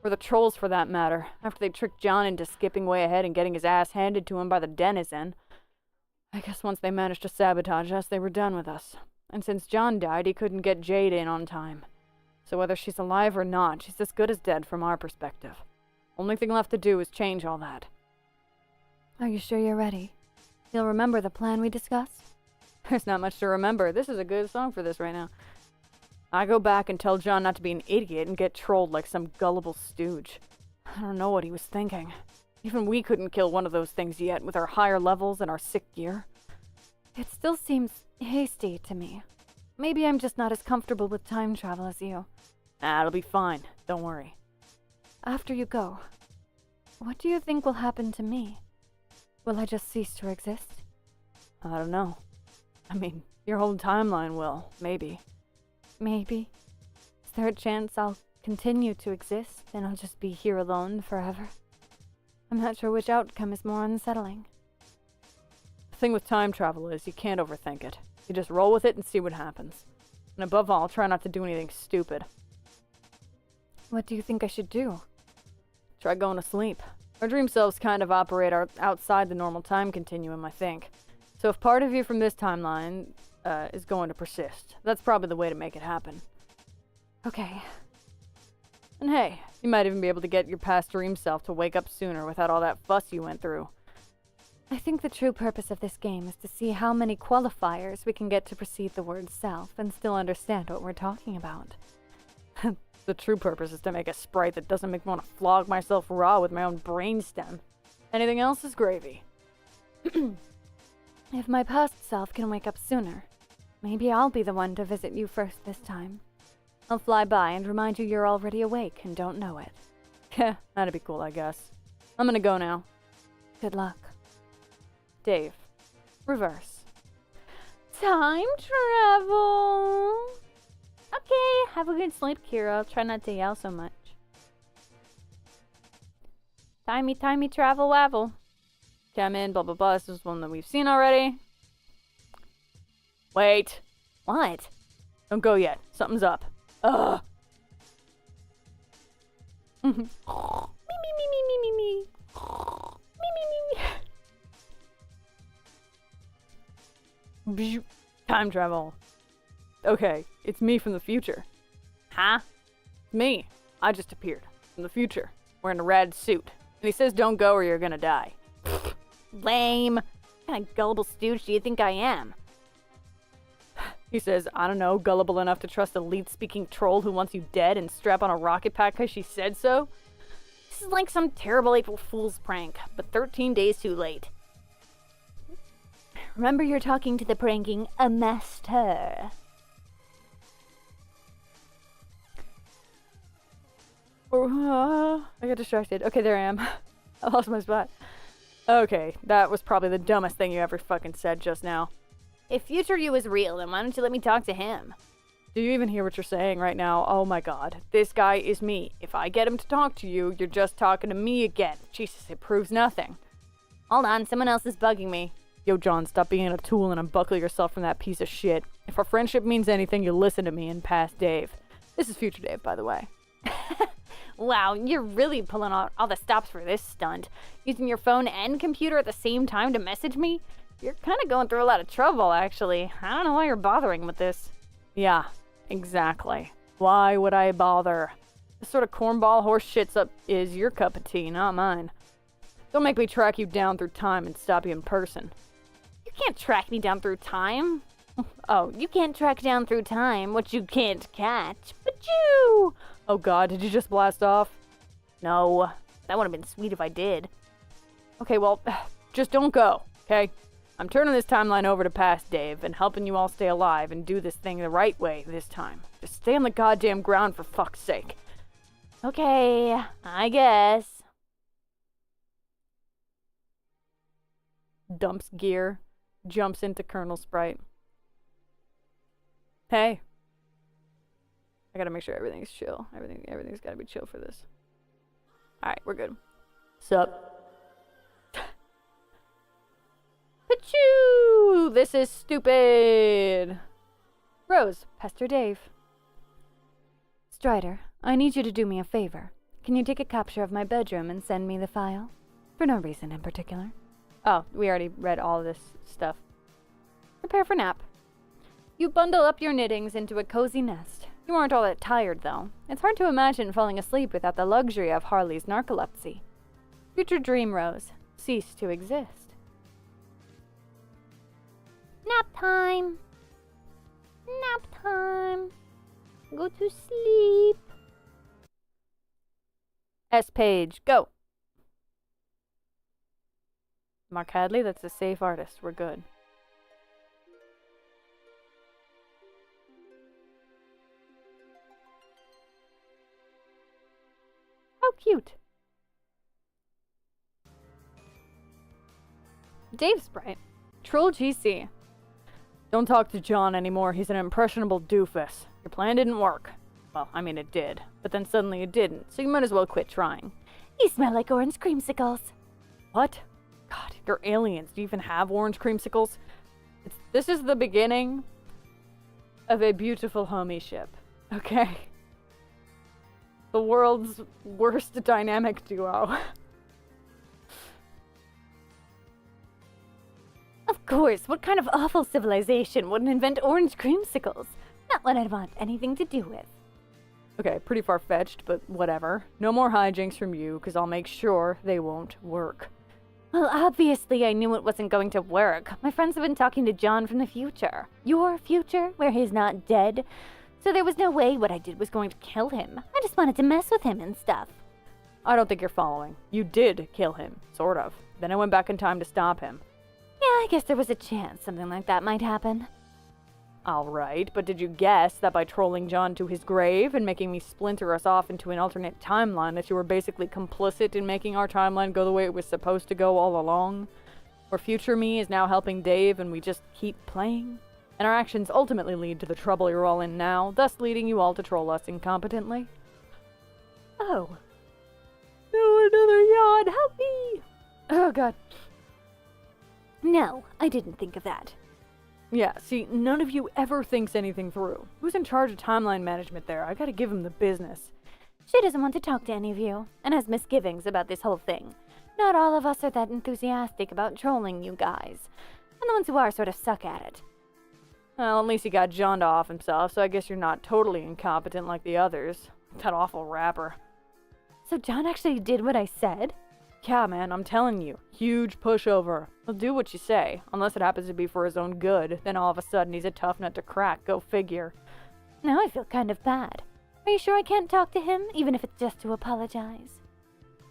Or the trolls, for that matter, after they tricked John into skipping way ahead and getting his ass handed to him by the denizen. I guess once they managed to sabotage us, they were done with us. And since John died, he couldn't get Jade in on time. So whether she's alive or not, she's as good as dead from our perspective. Only thing left to do is change all that. Are you sure you're ready? You'll remember the plan we discussed? There's not much to remember. This is a good song for this right now. I go back and tell John not to be an idiot and get trolled like some gullible stooge. I don't know what he was thinking. Even we couldn't kill one of those things yet with our higher levels and our sick gear. It still seems hasty to me. Maybe I'm just not as comfortable with time travel as you. It'll be fine. Don't worry. After you go, what do you think will happen to me? Will I just cease to exist? I don't know. I mean, your whole timeline will, maybe. Maybe. Is there a chance I'll continue to exist and I'll just be here alone forever? I'm not sure which outcome is more unsettling. The thing with time travel is you can't overthink it. You just roll with it and see what happens. And above all, try not to do anything stupid. What do you think I should do? Try going to sleep. Our dream selves kind of operate outside the normal time continuum, I think. So if part of you from this timeline is going to persist, that's probably the way to make it happen. Okay. And hey, you might even be able to get your past dream self to wake up sooner without all that fuss you went through. I think the true purpose of this game is to see how many qualifiers we can get to precede the word self and still understand what we're talking about. The true purpose is to make a sprite that doesn't make me want to flog myself raw with my own brainstem. Anything else is gravy. If my past self can wake up sooner, maybe I'll be the one to visit you first this time. I'll fly by and remind you you're already awake and don't know it. Heh, that'd be cool, I guess. I'm gonna go now. Good luck. Dave. Reverse. Time travel. Okay, have a good sleep, Kira. I'll try not to yell so much. Timey, travel, wavel. Come in, blah, blah, blah. This is one that we've seen already. Wait. What? Don't go yet. Something's up. Ugh. Me, me, me, me, me, me, me. Me, me, me, me. Time travel. Okay, it's me from the future. Huh? Me. I just appeared. From the future. Wearing a rad suit. And he says don't go or you're gonna die. Lame. What kind of gullible stooge do you think I am? He says, I don't know, gullible enough to trust a lead-speaking troll who wants you dead and strap on a rocket pack because she said so? This is like some terrible April Fool's prank, but 13 days too late. Remember, you're talking to the pranking a master. I got distracted. Okay, there I am. I lost my spot. Okay, that was probably the dumbest thing you ever fucking said just now. If future you is real, then why don't you let me talk to him? Do you even hear what you're saying right now? Oh my god. This guy is me. If I get him to talk to you, you're just talking to me again. Jesus, it proves nothing. Hold on, someone else is bugging me. Yo, John, stop being a tool and unbuckle yourself from that piece of shit. If our friendship means anything, you listen to me and past Dave. This is future Dave, by the way. Wow, you're really pulling out all the stops for this stunt. Using your phone and computer at the same time to message me? You're kind of going through a lot of trouble, actually. I don't know why you're bothering with this. Yeah, exactly. Why would I bother? This sort of cornball horse shit's up is your cup of tea, not mine. Don't make me track you down through time and stop you in person. You can't track me down through time. Oh, you can't track down through time what you can't catch. But you! Oh god, did you just blast off? No, that would have been sweet if I did. Okay, well, just don't go, okay? I'm turning this timeline over to past Dave and helping you all stay alive and do this thing the right way this time. Just stay on the goddamn ground for fuck's sake. Okay, I guess. Dumps gear, jumps into Colonel Sprite. Hey. I gotta make sure everything's chill. Everything's gotta be chill for this. Alright, we're good. Sup? Achoo! This is stupid! Rose, Pester Dave. Strider, I need you to do me a favor. Can you take a capture of my bedroom and send me the file? For no reason in particular. Oh, we already read all of this stuff. Prepare for nap. You bundle up your knittings into a cozy nest. You aren't all that tired, though. It's hard to imagine falling asleep without the luxury of Harley's narcolepsy. Future dream Rose. Cease to exist. Nap time. Nap time. Go to sleep. S page, go. Mark Hadley, that's a safe artist. We're good. How cute. Dave Sprite. Troll GC. Don't talk to John anymore. He's an impressionable doofus. Your plan didn't work. Well, I mean, it did. But then suddenly it didn't, so you might as well quit trying. You smell like orange creamsicles. What? God, you're aliens. Do you even have orange creamsicles? This is the beginning of a beautiful homie ship. Okay? The world's worst dynamic duo. Of course, what kind of awful civilization wouldn't invent orange creamsicles? Not what I'd want anything to do with. Okay, pretty far-fetched, but whatever. No more hijinks from you, because I'll make sure they won't work. Well, obviously I knew it wasn't going to work. My friends have been talking to John from the future. Your future, where he's not dead. So there was no way what I did was going to kill him. I just wanted to mess with him and stuff. I don't think you're following. You did kill him, sort of. Then I went back in time to stop him. Yeah, I guess there was a chance something like that might happen. Alright, but did you guess that by trolling John to his grave and making me splinter us off into an alternate timeline that you were basically complicit in making our timeline go the way it was supposed to go all along? Where future me is now helping Dave and we just keep playing? And our actions ultimately lead to the trouble you're all in now, thus leading you all to troll us incompetently? Oh. No, another yawn, help me! Oh god. No, I didn't think of that. Yeah, see, none of you ever thinks anything through. Who's in charge of timeline management there? I gotta give him the business. She doesn't want to talk to any of you, and has misgivings about this whole thing. Not all of us are that enthusiastic about trolling you guys. And the ones who are sort of suck at it. Well, at least he got John to off himself, so I guess you're not totally incompetent like the others. That awful rapper. So John actually did what I said? Yeah, man, I'm telling you. Huge pushover. He'll do what you say, unless it happens to be for his own good. Then all of a sudden he's a tough nut to crack. Go figure. Now I feel kind of bad. Are you sure I can't talk to him, even if it's just to apologize?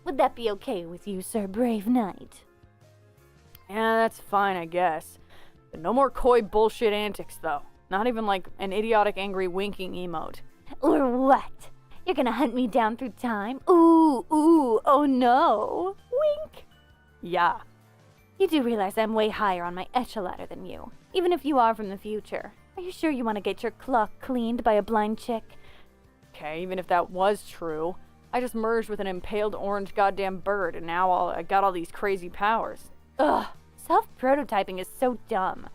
Would that be okay with you, Sir Brave Knight? Yeah, that's fine, I guess. But no more coy bullshit antics, though. Not even like an idiotic angry winking emote. Or what? You're gonna hunt me down through time? Ooh, oh no. Wink. Yeah. You do realize I'm way higher on my echelon than you, even if you are from the future. Are you sure you want to get your clock cleaned by a blind chick? Okay, even if that was true, I just merged with an impaled orange goddamn bird, and now I got all these crazy powers. Ugh, self-prototyping is so dumb.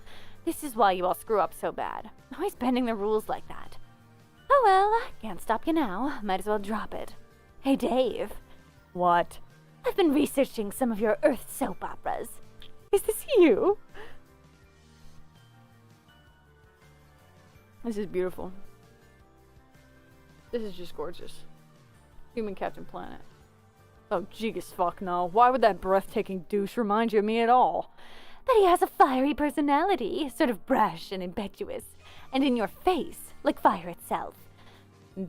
This is why you all screw up so bad. Always bending the rules like that. Oh well, can't stop you now. Might as well drop it. Hey Dave. What? I've been researching some of your Earth soap operas. Is this you? This is beautiful. This is just gorgeous. Human Captain Planet. Oh, jeez, fuck no. Why would that breathtaking douche remind you of me at all? But he has a fiery personality, sort of brash and impetuous, and in your face, like fire itself.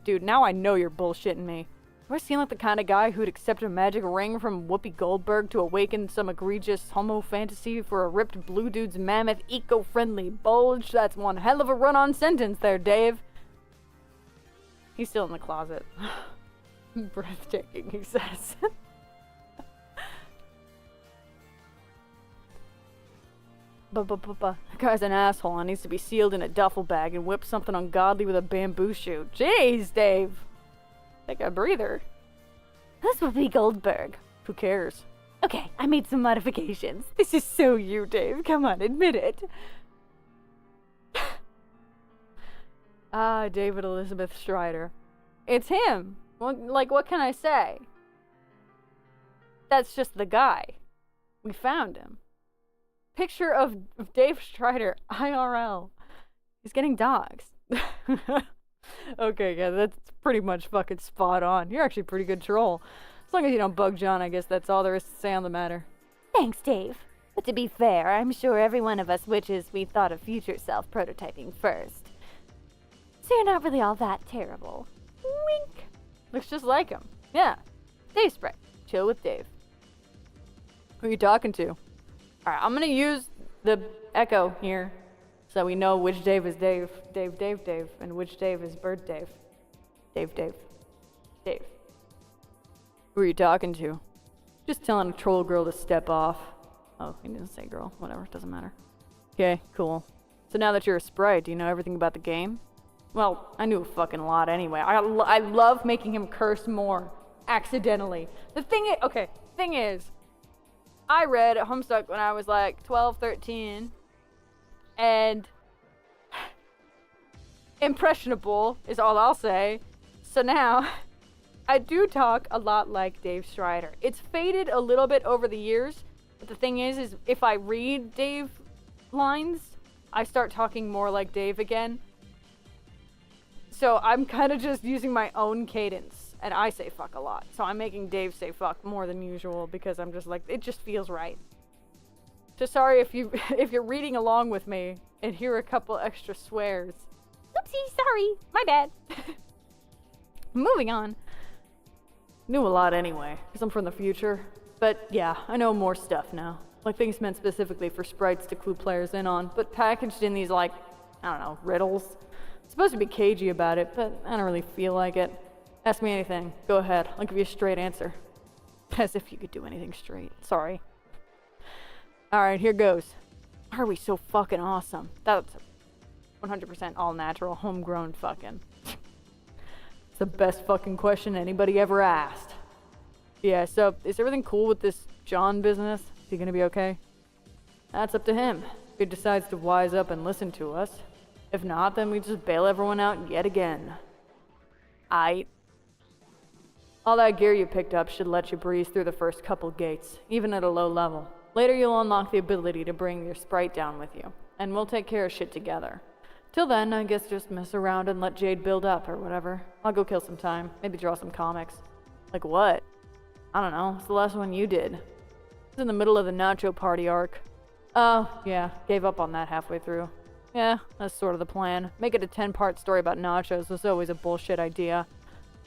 Dude, now I know you're bullshitting me. Do I seem like the kind of guy who'd accept a magic ring from Whoopi Goldberg to awaken some egregious homo fantasy for a ripped blue dude's mammoth eco-friendly bulge? That's one hell of a run-on sentence there, Dave. He's still in the closet. Breathtaking, he says. That guy's an asshole and needs to be sealed in a duffel bag and whip something ungodly with a bamboo shoot. Jeez, Dave. Take a breather. This will be Goldberg. Who cares? Okay, I made some modifications. This is so you, Dave. Come on, admit it. David Elizabeth Strider. It's him. What can I say? That's just the guy. We found him. Picture of Dave Strider, IRL. He's getting dogs. Okay, yeah, that's pretty much fucking spot on. You're actually a pretty good troll. As long as you don't bug John, I guess that's all there is to say on the matter. Thanks, Dave. But to be fair, I'm sure every one of us wishes we thought of future self-prototyping first. So you're not really all that terrible. Wink. Looks just like him. Yeah. Dave Spray. Chill with Dave. Who are you talking to? Alright, I'm gonna use the echo here so we know which Dave is Dave, and which Dave is Bird Dave. Dave. Who are you talking to? Just telling a troll girl to step off. Oh, he didn't say girl. Whatever, doesn't matter. Okay, cool. So now that you're a sprite, do you know everything about the game? Well, I knew a fucking lot anyway. I love making him curse more. Accidentally. The thing is, I read Homestuck when I was like 12, 13, and impressionable is all I'll say. So now, I do talk a lot like Dave Strider. It's faded a little bit over the years, but the thing is if I read Dave lines, I start talking more like Dave again. So I'm kind of just using my own cadence, and I say fuck a lot. So I'm making Dave say fuck more than usual because I'm just like, it just feels right. Just sorry if you're reading along with me and hear a couple extra swears. Oopsie, sorry, my bad. Moving on. Knew a lot anyway, because I'm from the future. But yeah, I know more stuff now. Like things meant specifically for sprites to clue players in on, but packaged in these like, I don't know, riddles. Supposed to be cagey about it, but I don't really feel like it. Ask me anything. Go ahead. I'll give you a straight answer. As if you could do anything straight. Sorry. Alright, here goes. Why are we so fucking awesome? That's 100% all natural, homegrown fucking. It's the best fucking question anybody ever asked. Yeah, so is everything cool with this John business? Is he gonna be okay? That's up to him. If he decides to wise up and listen to us. If not, then we just bail everyone out yet again. All that gear you picked up should let you breeze through the first couple gates, even at a low level. Later you'll unlock the ability to bring your sprite down with you, and we'll take care of shit together. Till then, I guess just mess around and let Jade build up or whatever. I'll go kill some time, maybe draw some comics. Like what? I don't know, it's the last one you did. It's in the middle of the Nacho Party arc. Oh, yeah, gave up on that halfway through. Yeah, that's sort of the plan. Make it a 10-part story about nachos was always a bullshit idea.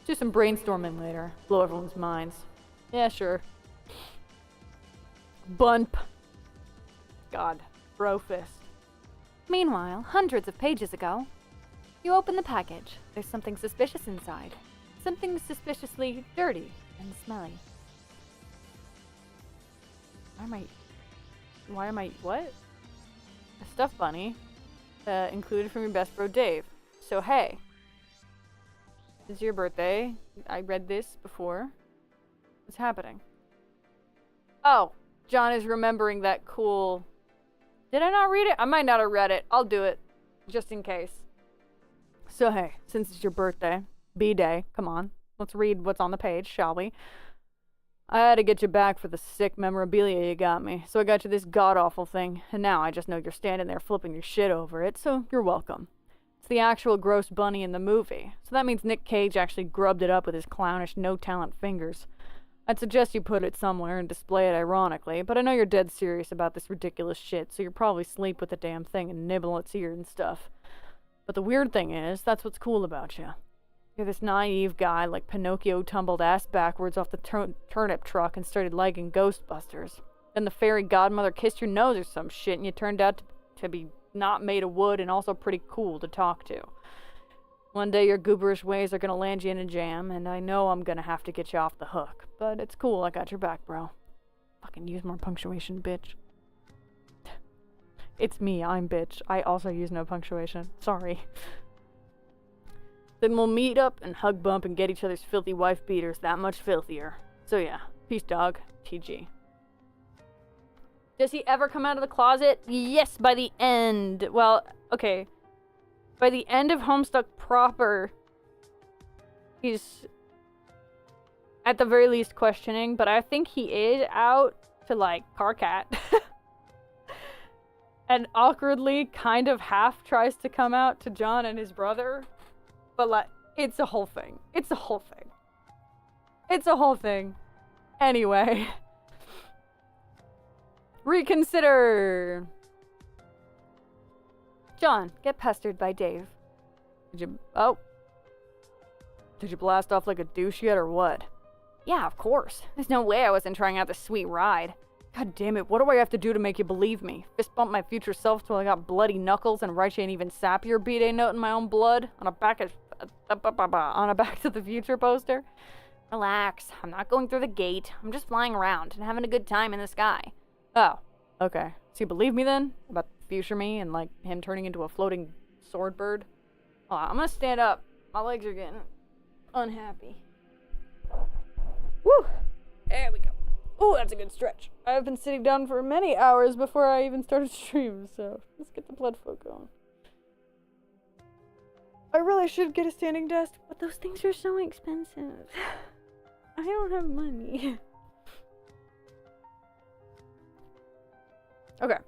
Do some brainstorming later. Blow everyone's minds. Yeah, sure. Bump. God. Bro fist. Meanwhile, hundreds of pages ago, you open the package. There's something suspicious inside. Something suspiciously dirty and smelly. Why am I, what? A stuffed bunny, included from your best bro Dave. So hey, it's your birthday. I read this before. What's happening? Oh, John is remembering that cool... Did I not read it? I might not have read it. I'll do it, just in case. So hey, since it's your birthday, B-Day, come on. Let's read what's on the page, shall we? I had to get you back for the sick memorabilia you got me, so I got you this god-awful thing, and now I just know you're standing there flipping your shit over it, so you're welcome. It's the actual gross bunny in the movie, so that means Nick Cage actually grubbed it up with his clownish, no-talent fingers. I'd suggest you put it somewhere and display it ironically, but I know you're dead serious about this ridiculous shit, so you'll probably sleep with the damn thing and nibble its ear and stuff. But the weird thing is, that's what's cool about you. You're this naive guy like Pinocchio tumbled ass backwards off the turnip truck and started liking Ghostbusters. Then the fairy godmother kissed your nose or some shit and you turned out to be not made of wood and also pretty cool to talk to. One day your gooberish ways are gonna land you in a jam, and I know I'm gonna have to get you off the hook. But it's cool, I got your back, bro. Fucking use more punctuation, bitch. It's me, I'm bitch. I also use no punctuation. Sorry. Then we'll meet up and hug bump and get each other's filthy wife beaters that much filthier. So yeah, peace dog, TG. Does he ever come out of the closet? Yes, by the end. Well, okay. By the end of Homestuck proper, he's at the very least questioning, but I think he is out to like Carcat. And awkwardly kind of half tries to come out to John and his brother. But like, it's a whole thing. It's a whole thing. It's a whole thing. Anyway. Reconsider. John, get pestered by Dave. Did you blast off like a douche yet or what? Yeah, of course. There's no way I wasn't trying out this sweet ride. God damn it, what do I have to do to make you believe me? Fist bump my future self till I got bloody knuckles and write you an even sappier B-Day note in my own blood? On a Back to the Future poster? Relax, I'm not going through the gate. I'm just flying around and having a good time in the sky. Oh, okay. So you believe me then? About future me and like him turning into a floating sword bird? Oh, I'm gonna stand up. My legs are getting unhappy. Woo! There we go. Ooh, that's a good stretch. I've been sitting down for many hours before I even started stream, so let's get the blood flow going. I really should get a standing desk, but those things are so expensive. I don't have money. Okay.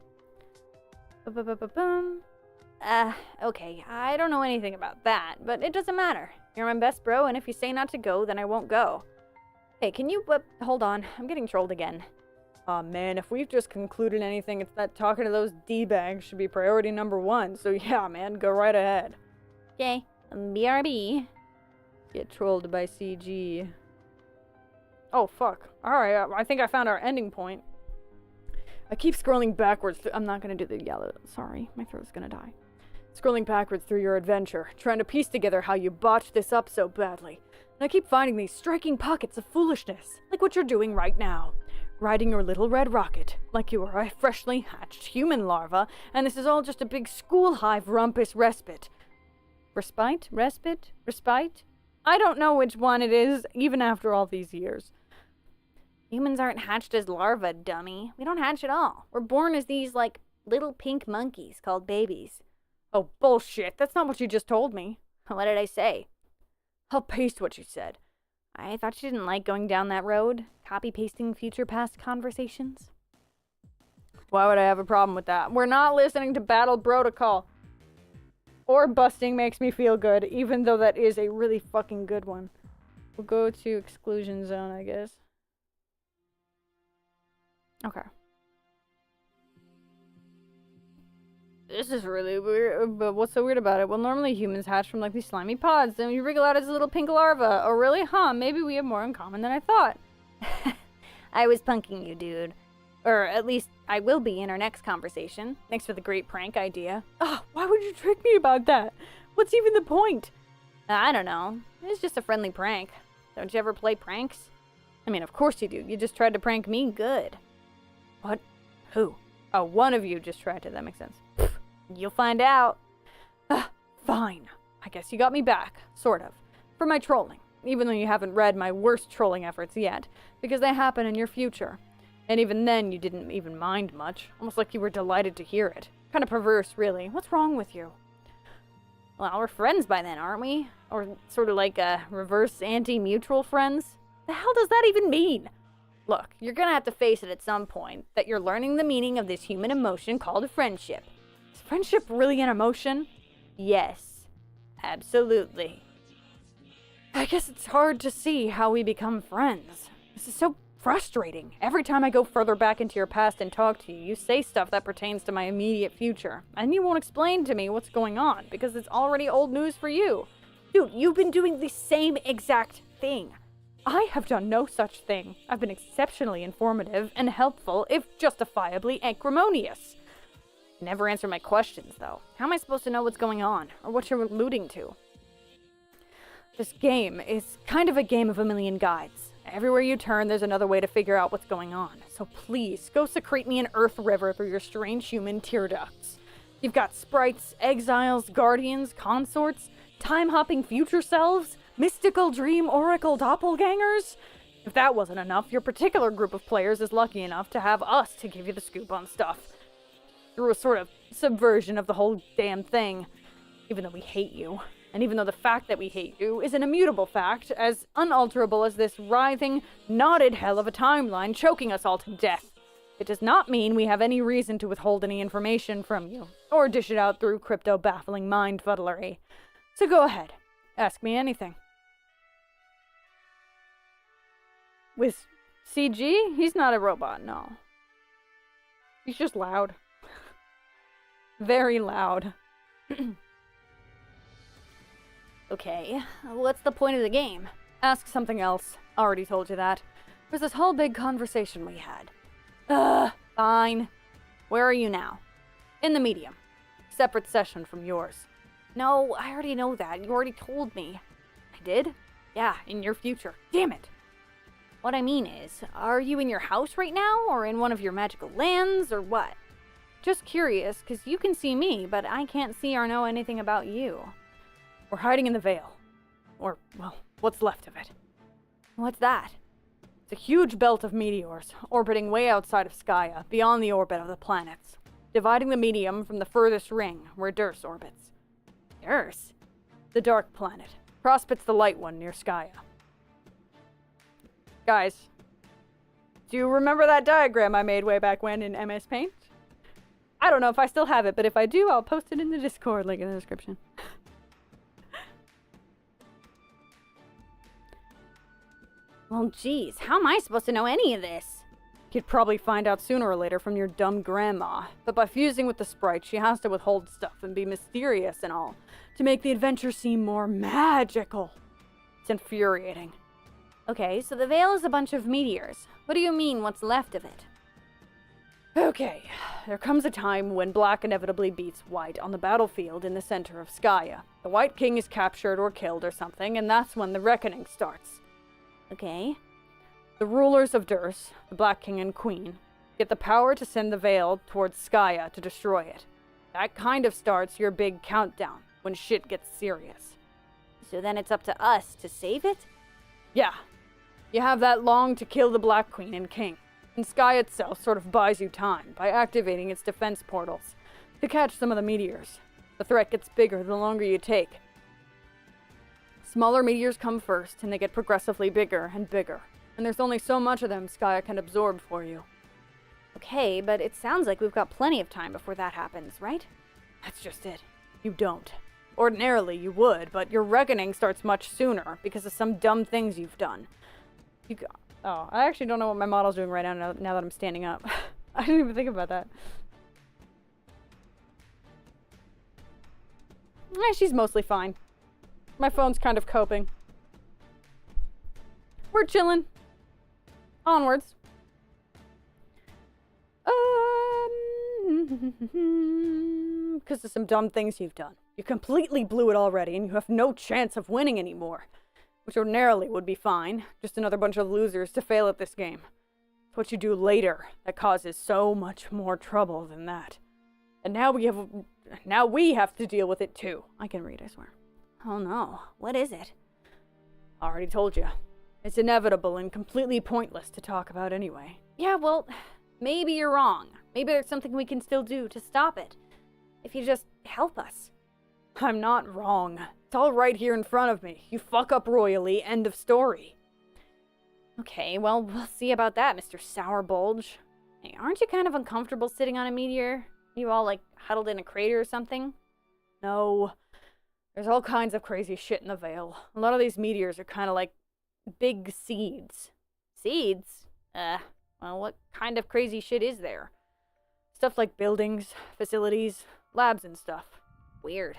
Okay, I don't know anything about that, but it doesn't matter. You're my best bro, and if you say not to go, then I won't go. Hey, can you, hold on, I'm getting trolled again. Aw, man, if we've just concluded anything, it's that talking to those D-bags should be priority number 1, so yeah, man, go right ahead. Okay, BRB. Get trolled by CG. Oh, fuck. Alright, I think I found our ending point. I keep scrolling backwards. I'm not gonna do the yellow. Sorry, my throat's gonna die. Scrolling backwards through your adventure, trying to piece together how you botched this up so badly. And I keep finding these striking pockets of foolishness, like what you're doing right now. Riding your little red rocket, like you are a freshly hatched human larva, and this is all just a big school hive rumpus respite. Respite? Respite? Respite? I don't know which one it is, even after all these years. Humans aren't hatched as larvae, dummy. We don't hatch at all. We're born as these, like, little pink monkeys called babies. Oh, bullshit. That's not what you just told me. What did I say? I'll paste what you said. I thought you didn't like going down that road, copy-pasting future past conversations. Why would I have a problem with that? We're not listening to Battle Protocol. Or busting makes me feel good, even though that is a really fucking good one. We'll go to exclusion zone, I guess. Okay. This is really weird, but what's so weird about it? Well, normally humans hatch from like these slimy pods, and we wriggle out as a little pink larva. Oh, really? Huh, maybe we have more in common than I thought. I was punking you, dude. Or at least I will be in our next conversation. Thanks for the great prank idea. Oh, why would you trick me about that? What's even the point? I don't know. It's just a friendly prank. Don't you ever play pranks? I mean, of course you do. You just tried to prank me. Good. What? Who? Oh, one of you just tried to. That makes sense. You'll find out. Fine. I guess you got me back. Sort of. For my trolling. Even though you haven't read my worst trolling efforts yet. Because they happen in your future. And even then, you didn't even mind much. Almost like you were delighted to hear it. Kind of perverse, really. What's wrong with you? Well, we're friends by then, aren't we? Or sort of like reverse anti-mutual friends? The hell does that even mean? Look, you're gonna have to face it at some point that you're learning the meaning of this human emotion called friendship. Is friendship really an emotion? Yes. Absolutely. I guess it's hard to see how we become friends. This is so frustrating. Every time I go further back into your past and talk to you, you say stuff that pertains to my immediate future. And you won't explain to me what's going on, because it's already old news for you. Dude, you've been doing the same exact thing. I have done no such thing. I've been exceptionally informative and helpful, if justifiably acrimonious. You never answer my questions, though. How am I supposed to know what's going on, or what you're alluding to? This game is kind of a game of a million guides. Everywhere you turn, there's another way to figure out what's going on. So please, go secrete me an earth river through your strange human tear ducts. You've got sprites, exiles, guardians, consorts, time-hopping future selves, mystical dream oracle doppelgangers. If that wasn't enough, your particular group of players is lucky enough to have us to give you the scoop on stuff. Through a sort of subversion of the whole damn thing. Even though we hate you. And even though the fact that we hate you is an immutable fact, as unalterable as this writhing, knotted hell of a timeline choking us all to death, it does not mean we have any reason to withhold any information from you, or dish it out through crypto-baffling mind-fuddlery. So go ahead, ask me anything. With CG, he's not a robot, no. He's just loud. Very loud. Okay, what's the point of the game? Ask something else. Already told you that. There's this whole big conversation we had. Fine. Where are you now? In the medium. Separate session from yours. No, I already know that. You already told me. I did? Yeah, in your future. Damn it. What I mean is, are you in your house right now, or in one of your magical lands, or what? Just curious, because you can see me, but I can't see or know anything about you. We're hiding in the Veil. Or, well, what's left of it. What's that? It's a huge belt of meteors, orbiting way outside of Skya, beyond the orbit of the planets, dividing the medium from the furthest ring, where Durs orbits. Durs? The dark planet. Prospit's the light one near Skya. Guys, do you remember that diagram I made way back when in MS Paint? I don't know if I still have it, but if I do, I'll post it in the Discord, link in the description. Well, geez, how am I supposed to know any of this? You'd probably find out sooner or later from your dumb grandma. But by fusing with the sprite, she has to withhold stuff and be mysterious and all, to make the adventure seem more magical. It's infuriating. Okay, so the Veil is a bunch of meteors. What do you mean, what's left of it? Okay, there comes a time when black inevitably beats white on the battlefield in the center of Skya. The White King is captured or killed or something, and that's when the reckoning starts. Okay. The rulers of Durs, the Black King and Queen, get the power to send the Veil towards Skya to destroy it. That kind of starts your big countdown, when shit gets serious. So then it's up to us to save it? Yeah. You have that long to kill the Black Queen and King. And Skya itself sort of buys you time by activating its defense portals to catch some of the meteors. The threat gets bigger the longer you take. Smaller meteors come first, and they get progressively bigger and bigger. And there's only so much of them Skya can absorb for you. Okay, but it sounds like we've got plenty of time before that happens, right? That's just it. You don't. Ordinarily you would, but your reckoning starts much sooner because of some dumb things you've done. Oh, I actually don't know what my model's doing right now that I'm standing up. I didn't even think about that. She's mostly fine. My phone's kind of coping. We're chilling. Onwards. Because of some dumb things you've done. You completely blew it already, and you have no chance of winning anymore. Which ordinarily would be fine. Just another bunch of losers to fail at this game. It's what you do later that causes so much more trouble than that. And now we have to deal with it too. I can read, I swear. Oh no, what is it? Already told you. It's inevitable and completely pointless to talk about anyway. Yeah, well, maybe you're wrong. Maybe there's something we can still do to stop it. If you just help us. I'm not wrong. It's all right here in front of me. You fuck up royally, end of story. Okay, well, we'll see about that, Mr. Sour Bulge. Hey, aren't you kind of uncomfortable sitting on a meteor? You all, like, huddled in a crater or something? No. There's all kinds of crazy shit in the Veil. A lot of these meteors are kind of like big seeds. Seeds? Well, what kind of crazy shit is there? Stuff like buildings, facilities, labs and stuff. Weird.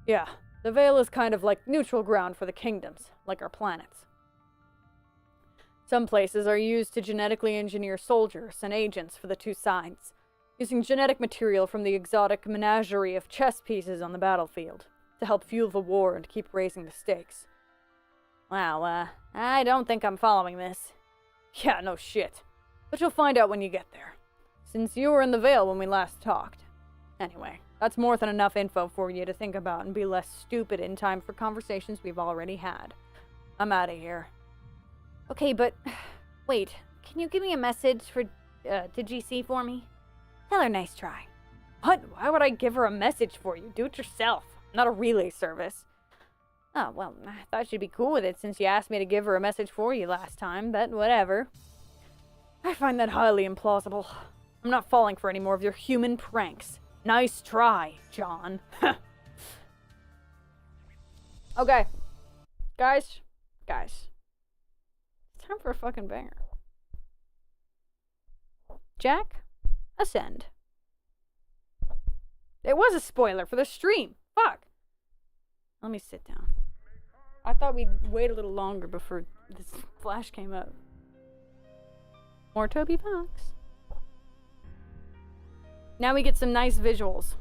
Yeah, the Veil is kind of like neutral ground for the kingdoms, like our planets. Some places are used to genetically engineer soldiers and agents for the two sides, using genetic material from the exotic menagerie of chess pieces on the battlefield, to help fuel the war and keep raising the stakes. Wow, I don't think I'm following this. Yeah, no shit. But you'll find out when you get there, since you were in the Veil when we last talked. Anyway, that's more than enough info for you to think about and be less stupid in time for conversations we've already had. I'm out of here. Okay, but wait, can you give me a message to GC for me? Tell her nice try. What? Why would I give her a message for you? Do it yourself. Not a relay service. Oh, well, I thought she'd be cool with it since you asked me to give her a message for you last time, but whatever. I find that highly implausible. I'm not falling for any more of your human pranks. Nice try, John. Okay. Guys. It's time for a fucking banger. Jack, ascend. It was a spoiler for the stream. Fuck. Let me sit down. I thought we'd wait a little longer before this flash came up. More Toby Fox. Now we get some nice visuals.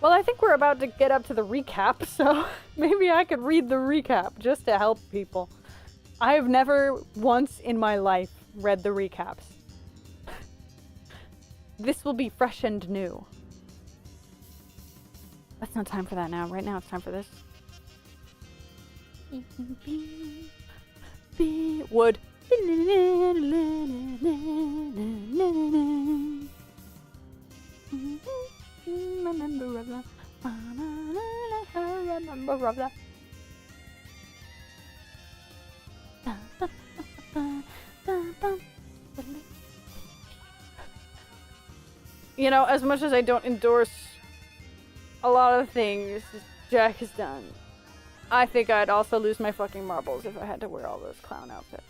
Well, I think we're about to get up to the recap, so maybe I could read the recap just to help people. I have never once in my life read the recaps. This will be fresh and new. That's not time for that now. Right now it's time for this. Wood. You know, as much as I don't endorse a lot of things Jack has done, I think I'd also lose my fucking marbles if I had to wear all those clown outfits.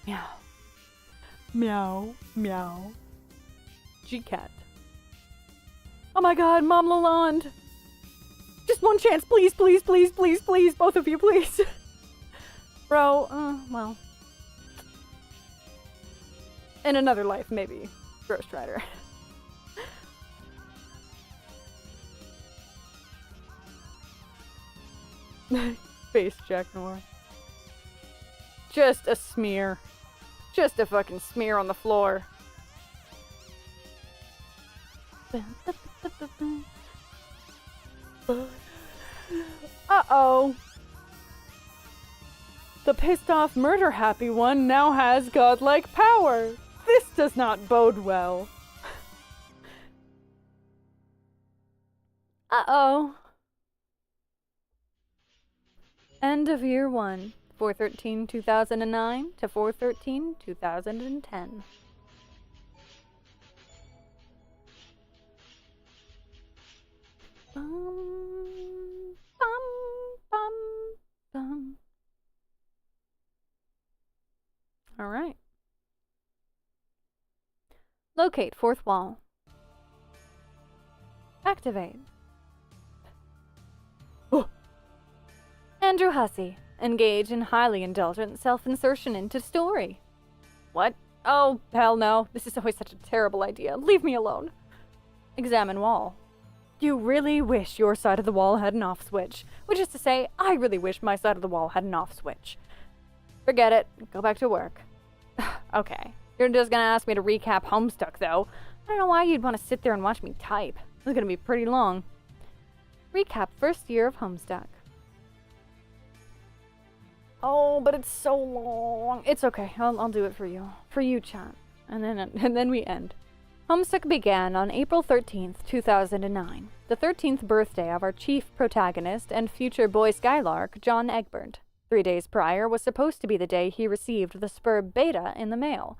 Meow. Meow. Meow. G-Cat. Oh my god, Mom Lalonde! Just one chance, please, please, please, please, please, both of you, please. Bro, well. In another life, maybe. Ghost Rider. Face Jack Noir. Just a smear. Just a fucking smear on the floor. Uh-oh. The pissed off murder happy one now has godlike power. This does not bode well. Uh-oh. End of year 1, 4/13/2009 to 4/13/2010. Bum, bum, bum, bum. All right. Locate fourth wall. Activate. Andrew Hussey. Engage in highly indulgent self-insertion into story. What? Oh, hell no. This is always such a terrible idea. Leave me alone. Examine wall. You really wish your side of the wall had an off switch. Which is to say, I really wish my side of the wall had an off switch. Forget it. Go back to work. Okay. You're just gonna ask me to recap Homestuck, though. I don't know why you'd want to sit there and watch me type. This is gonna be pretty long. Recap first year of Homestuck. Oh, but it's so long. It's okay. I'll do it for you. For you, chat. And then we end. Homestuck began on April 13th, 2009, the 13th birthday of our chief protagonist and future boy Skylark, John Egbert. 3 days prior was supposed to be the day he received the Spur Beta in the mail,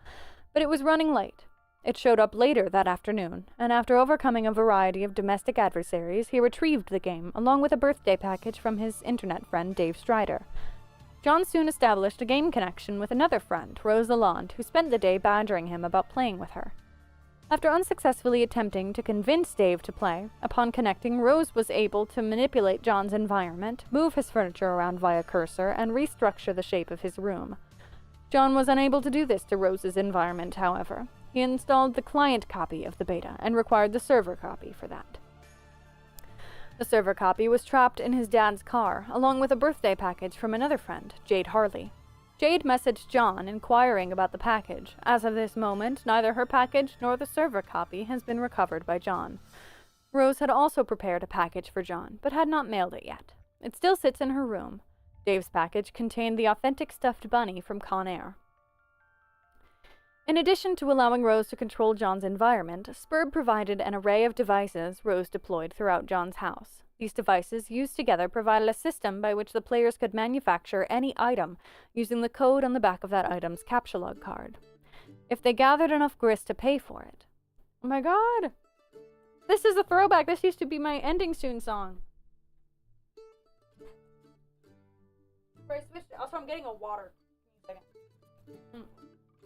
but it was running late. It showed up later that afternoon, and after overcoming a variety of domestic adversaries, he retrieved the game, along with a birthday package from his internet friend Dave Strider. John soon established a game connection with another friend, Rose Lalonde, who spent the day badgering him about playing with her. After unsuccessfully attempting to convince Dave to play, upon connecting, Rose was able to manipulate John's environment, move his furniture around via cursor, and restructure the shape of his room. John was unable to do this to Rose's environment, however. He installed the client copy of the beta and required the server copy for that. The server copy was trapped in his dad's car, along with a birthday package from another friend, Jade Harley. Jade messaged John inquiring about the package. As of this moment, neither her package nor the server copy has been recovered by John. Rose had also prepared a package for John, but had not mailed it yet. It still sits in her room. Dave's package contained the authentic stuffed bunny from Con Air. In addition to allowing Rose to control John's environment, Spurb provided an array of devices Rose deployed throughout John's house. These devices, used together, provided a system by which the players could manufacture any item using the code on the back of that item's captcha card, if they gathered enough grist to pay for it. Oh my god! This is a throwback! This used to be my ending soon song. I switched it. Also, I'm getting a water. Give me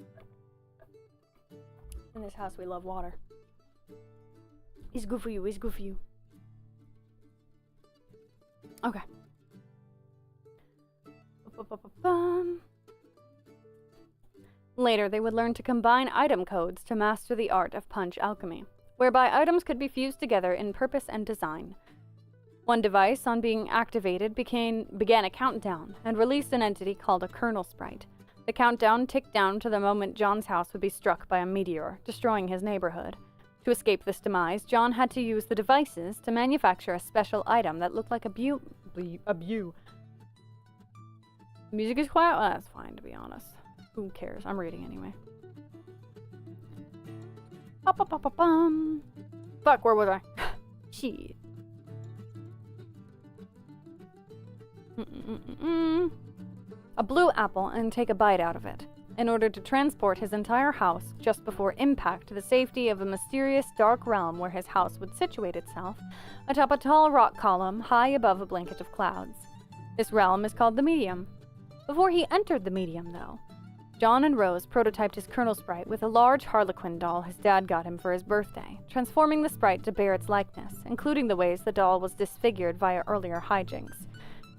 a second. In this house, we love water. It's good for you. It's good for you. Okay. Later, they would learn to combine item codes to master the art of punch alchemy, whereby items could be fused together in purpose and design. One device, on being activated, began a countdown and released an entity called a kernel sprite. The countdown ticked down to the moment John's house would be struck by a meteor, destroying his neighborhood. To escape this demise, John had to use the devices to manufacture a special item that looked like a bew. Music is quiet? Well, that's fine, to be honest. Who cares? I'm reading anyway. Fuck, where was I? Shit. A blue apple and take a bite out of it. In order to transport his entire house just before impact to the safety of a mysterious dark realm where his house would situate itself atop a tall rock column high above a blanket of clouds. This realm is called the Medium. Before he entered the Medium, though, John and Rose prototyped his Colonel Sprite with a large Harlequin doll his dad got him for his birthday, transforming the sprite to bear its likeness, including the ways the doll was disfigured via earlier hijinks.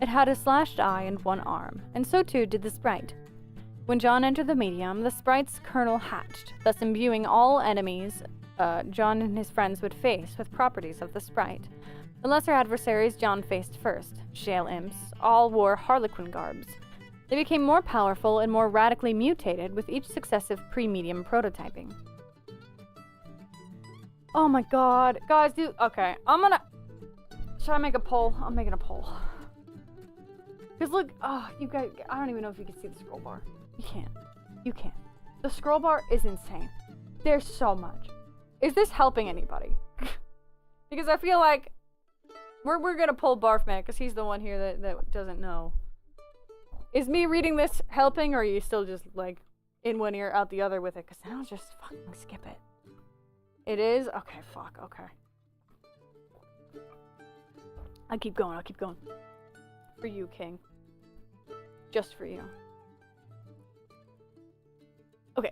It had a slashed eye and one arm, and so too did the sprite. When John entered the Medium, the sprite's kernel hatched, thus imbuing all enemies John and his friends would face with properties of the sprite. The lesser adversaries John faced first, shale imps, all wore Harlequin garbs. They became more powerful and more radically mutated with each successive pre-medium prototyping. Oh my god. Guys, okay, should I make a poll? I'm making a poll. Because look, you guys, I don't even know if you can see the scroll bar. You can't. You can't. The scroll bar is insane. There's so much. Is this helping anybody? Because I feel like we're gonna pull Barfman because he's the one here that doesn't know. Is me reading this helping, or are you still just like in one ear out the other with it? Because then I'll just fucking skip it. It is? Okay, fuck, okay. I'll keep going. For you, King. Just for you. Okay.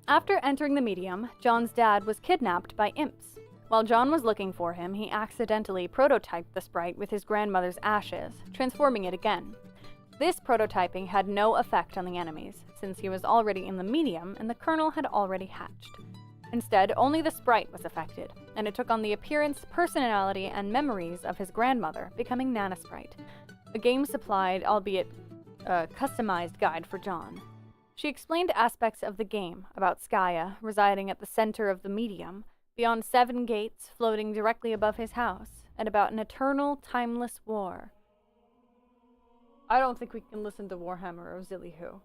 After entering the Medium, John's dad was kidnapped by imps. While John was looking for him, he accidentally prototyped the sprite with his grandmother's ashes, transforming it again. This prototyping had no effect on the enemies, since he was already in the Medium and the kernel had already hatched. Instead, only the sprite was affected, and it took on the appearance, personality, and memories of his grandmother, becoming Nana Sprite, a game-supplied, albeit customized guide for John. She explained aspects of the game, about Skaya residing at the center of the Medium, beyond 7 gates floating directly above his house, and about an eternal, timeless war. I don't think we can listen to Warhammer or Zilly-Who.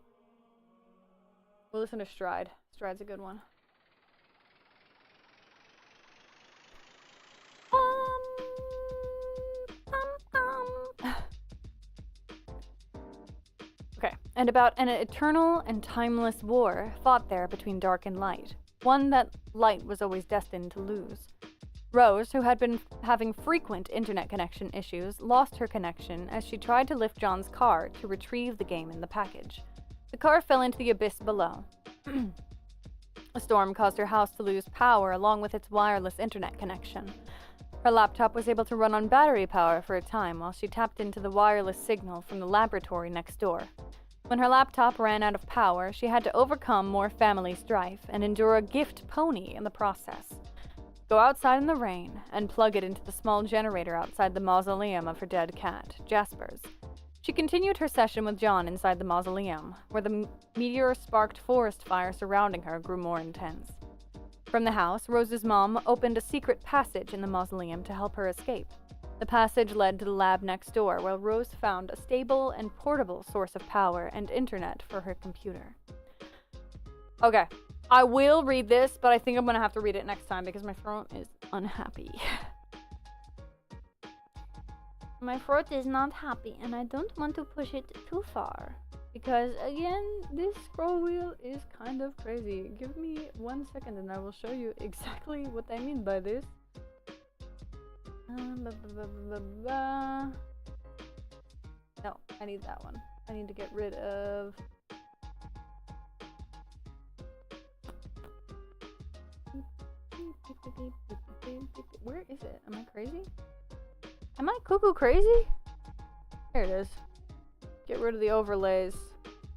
We'll listen to Stride. Stride's a good one. Okay, and about an eternal and timeless war fought there between dark and light, one that light was always destined to lose. Rose, who had been having frequent internet connection issues, lost her connection as she tried to lift John's car to retrieve the game in the package. The car fell into the abyss below. A storm caused her house to lose power along with its wireless internet connection. Her laptop was able to run on battery power for a time while she tapped into the wireless signal from the laboratory next door. When her laptop ran out of power, she had to overcome more family strife and endure a gift pony in the process. Go outside in the rain and plug it into the small generator outside the mausoleum of her dead cat, Jasper's. She continued her session with John inside the mausoleum, where the meteor-sparked forest fire surrounding her grew more intense. From the house, Rose's mom opened a secret passage in the mausoleum to help her escape. The passage led to the lab next door, where Rose found a stable and portable source of power and internet for her computer. Okay, I will read this, but I think I'm gonna have to read it next time because my throat is unhappy. My throat is not happy, and I don't want to push it too far. Because, again, this scroll wheel is kind of crazy. Give me 1 second and I will show you exactly what I mean by this. No, I need that one. I need to get rid of... Where is it? Am I crazy? Am I cuckoo crazy? Here it is. Get rid of the overlays.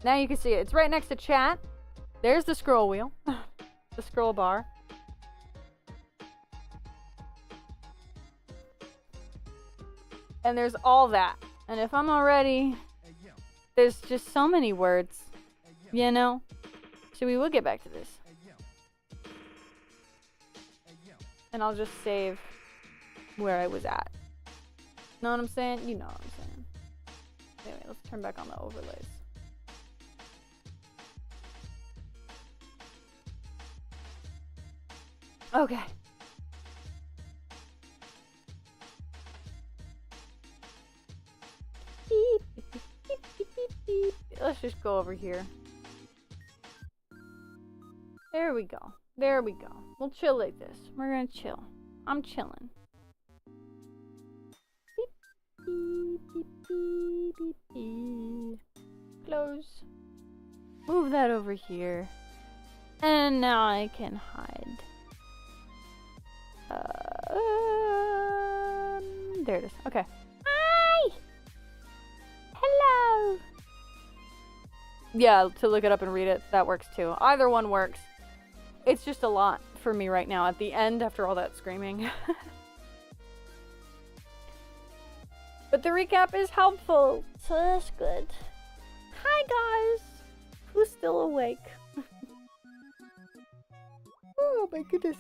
Now you can see it. It's right next to chat. There's the scroll wheel. The scroll bar. And there's all that. And if I'm already... There's just so many words. You know? So we will get back to this. And I'll just save where I was at. Know what I'm saying? You know what I'm saying. Anyway, let's turn back on the overlays. Okay. Beep, beep, beep, beep, beep, beep. Let's just go over here. There we go. There we go. We'll chill like this. We're gonna chill. I'm chilling. Beep, beep, beep, beep, beep, beep. Close. Move that over here. And now I can hide. There it is. Okay. Hi! Hello! Yeah, to look it up and read it, that works too. Either one works. It's just a lot for me right now at the end after all that screaming. But the recap is helpful, so that's good. Hi guys! Who's still awake? Oh my goodness.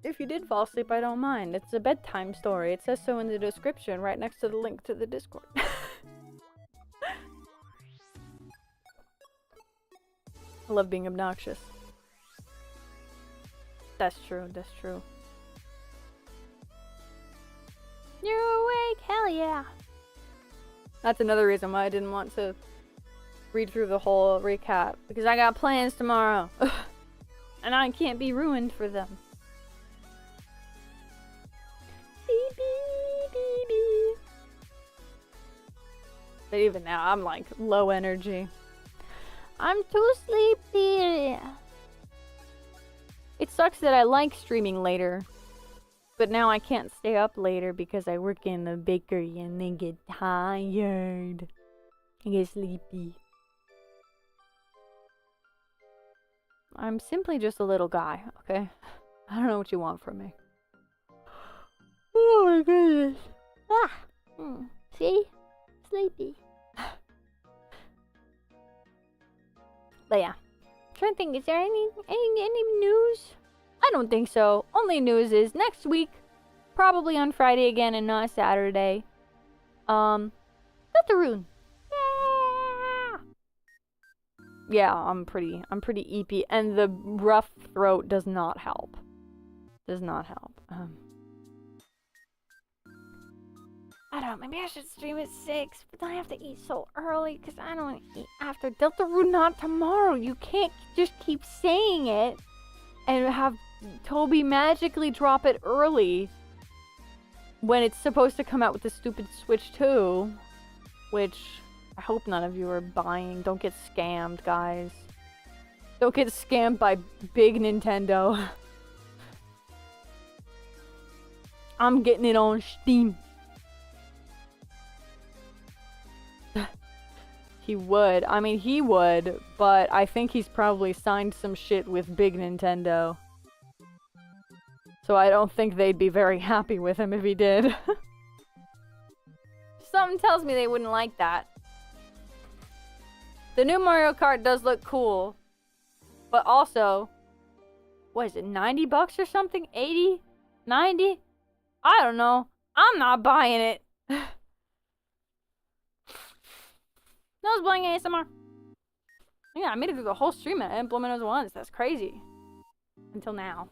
If you did fall asleep, I don't mind. It's a bedtime story. It says so in the description, right next to the link to the Discord. I love being obnoxious. That's true, that's true. You're awake, hell yeah! That's another reason why I didn't want to read through the whole recap. Because I got plans tomorrow. And I can't be ruined for them. Beep, beep, beep, beep. But even now, I'm like low energy. I'm too sleepy. It sucks that I like streaming later. But now I can't stay up later because I work in the bakery and then get tired. I get sleepy. I'm simply just a little guy, okay? I don't know what you want from me. Oh my goodness. Ah! See? Sleepy. But yeah. I'm trying to think, is there any news? I don't think so. Only news is next week, probably on Friday again and not Saturday. Deltarune. Yeah, I'm pretty eepy, and the rough throat does not help. Does not help. I don't know, maybe I should stream at 6, but then I have to eat so early, because I don't eat after Deltarune, not tomorrow. You can't just keep saying it, and have Toby magically drop it early, when it's supposed to come out with the stupid Switch 2, which I hope none of you are buying. Don't get scammed, guys. Don't get scammed by big Nintendo. I'm getting it on Steam. He would. I mean, he would, but I think he's probably signed some shit with big Nintendo. So I don't think they'd be very happy with him if he did. Something tells me they wouldn't like that. The new Mario Kart does look cool. But also, what is it, 90 bucks or something? 80? 90? I don't know. I'm not buying it. Nose blowing ASMR. Yeah, I made it through the whole stream and I didn't blow my nose once. That's crazy. Until now.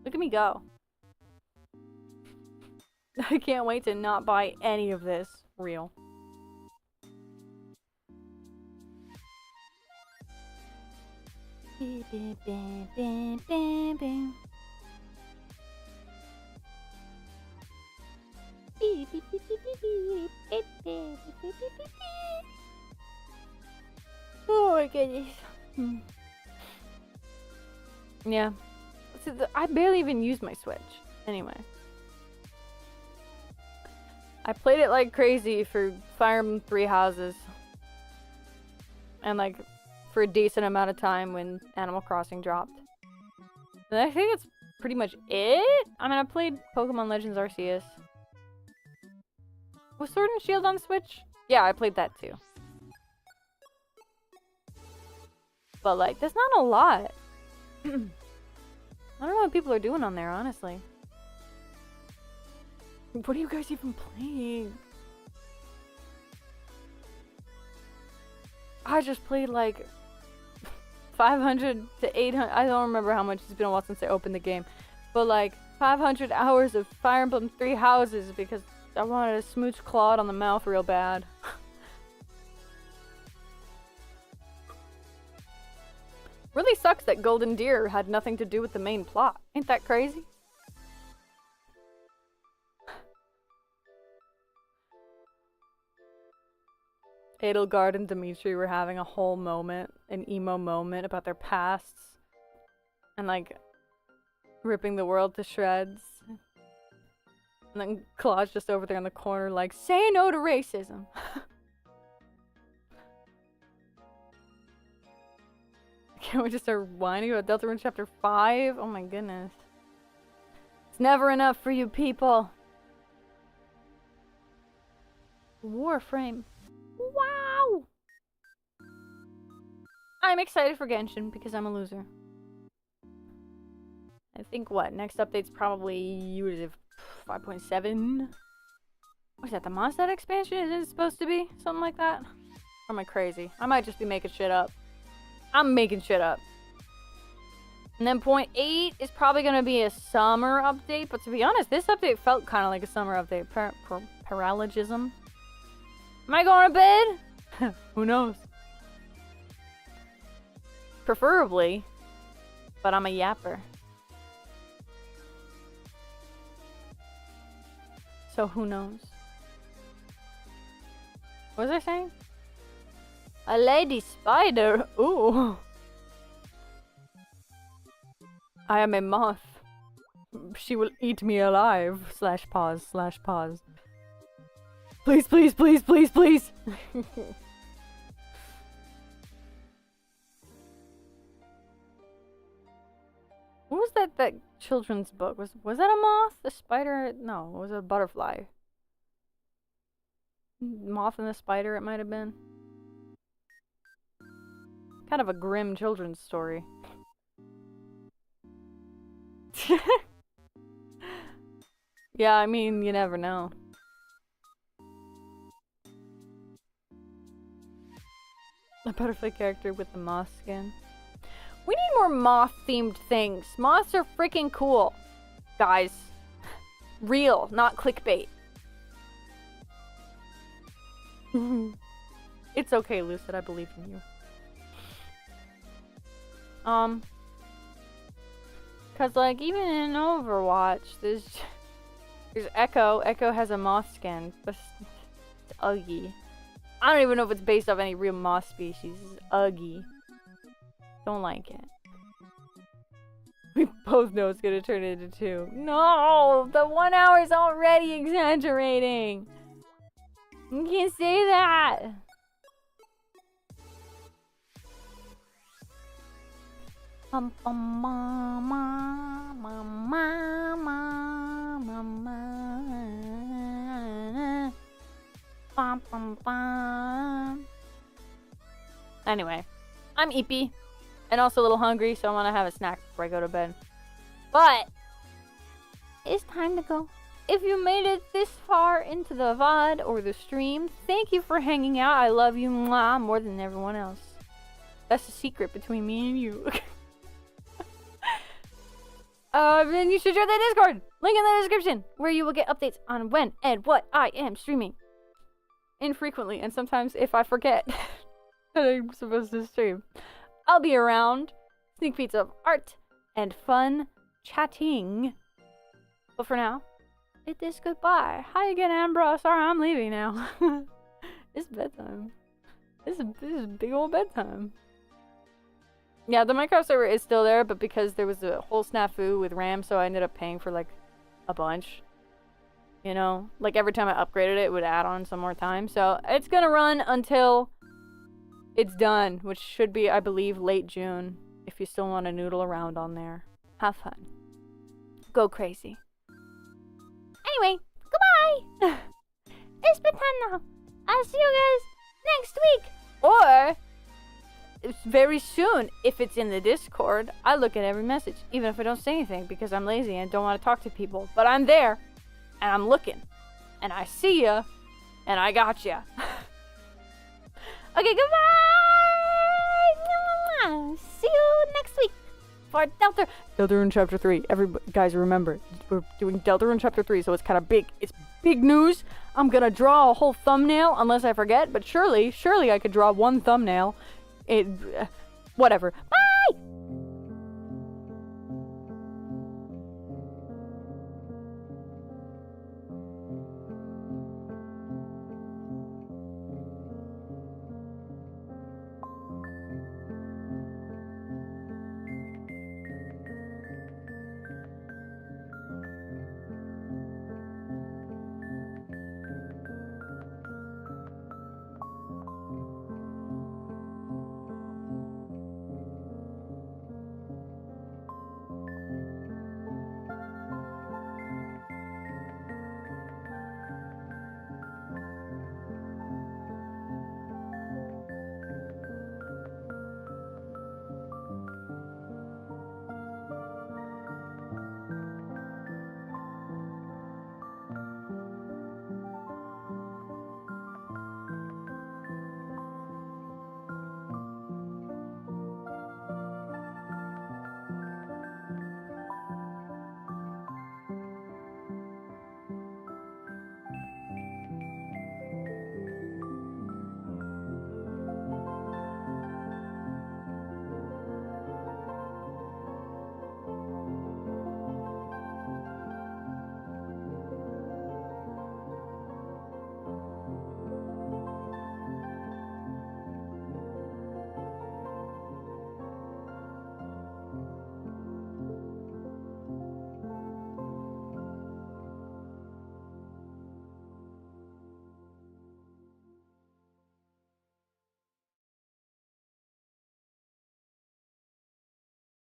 Look at me go. I can't wait to not buy any of this. Real. Oh my goodness. Yeah. I barely even used my Switch. Anyway. I played it like crazy for Fire Emblem Three Houses. And like, for a decent amount of time when Animal Crossing dropped. And I think that's pretty much it. I mean, I played Pokemon Legends Arceus. Was Sword and Shield on Switch? Yeah, I played that too. But like, that's not a lot. I don't know what people are doing on there, honestly. What are you guys even playing? I just played like 500 to 800. I don't remember how much. It's been a while since I opened the game. But like 500 hours of Fire Emblem 3 Houses because I wanted to smooch Claude on the mouth real bad. Really sucks that Golden Deer had nothing to do with the main plot. Ain't that crazy? Edelgard and Dimitri were having a whole moment, an emo moment about their pasts. And like, ripping the world to shreds. And then Claude's just over there in the corner like, say no to racism. Can't we just start whining about Deltarune Chapter 5? Oh my goodness. It's never enough for you people. Warframe. Wow! I'm excited for Genshin because I'm a loser. I think what? Next update's probably 5.7? What's that? The Mondstadt expansion? Is it supposed to be? Something like that? Or am I crazy? I might just be making shit up. I'm making shit up. And then 0.8 is probably going to be a summer update. But to be honest, this update felt kind of like a summer update. Paralogism. Am I going to bed? Who knows? Preferably. But I'm a yapper. So who knows? What was I saying? A lady spider. Ooh. I am a moth. She will eat me alive. / pause. Please, please, please, please, please. What was that children's book? Was that a moth? A spider? No, it was a butterfly. Moth and the Spider, it might have been. Kind of a grim children's story. Yeah, I mean, you never know. A butterfly character with the moth skin. We need more moth-themed things. Moths are freaking cool. Guys. Real, not clickbait. It's okay, Lucid. I believe in you. Cause like even in Overwatch, there's Echo. Echo has a moth skin, but it's ugly. I don't even know if it's based off any real moth species. It's ugly. Don't like it. We both know it's gonna turn into 2. No, the 1 hour is already exaggerating. You can't say that. Bum, bum, ma, ma, ma, ma, ma, ma, ma. Bum, bum, bum. Anyway, I'm eepy and also a little hungry, so I want to have a snack before I go to bed. But it's time to go. If you made it this far into the VOD or the stream, thank you for hanging out. I love you mwah, more than everyone else. That's the secret between me and you. Then you should join the Discord. Link in the description, where you will get updates on when and what I am streaming. Infrequently, and sometimes if I forget that I'm supposed to stream. I'll be around. Sneak peeks of art and fun chatting. But for now, it is goodbye. Hi again, Ambra. Sorry, I'm leaving now. It's bedtime. This is big old bedtime. Yeah, the Minecraft server is still there, but because there was a whole snafu with RAM, so I ended up paying for like a bunch. You know, like every time I upgraded it, it would add on some more time. So it's gonna run until it's done, which should be, I believe, late June. If you still want to noodle around on there, have fun. Go crazy. Anyway, goodbye! It's bedtime now. I'll see you guys next week. Or It's very soon. If it's in the Discord, I look at every message, even if I don't say anything, because I'm lazy and don't want to talk to people. But I'm there, and I'm looking, and I see ya, and I got ya. Okay, goodbye! See you next week for Deltarune Chapter 3. Guys, remember, we're doing Deltarune Chapter 3, so it's kind of big. It's big news. I'm gonna draw a whole thumbnail, unless I forget, but surely I could draw one thumbnail. Whatever. Bye!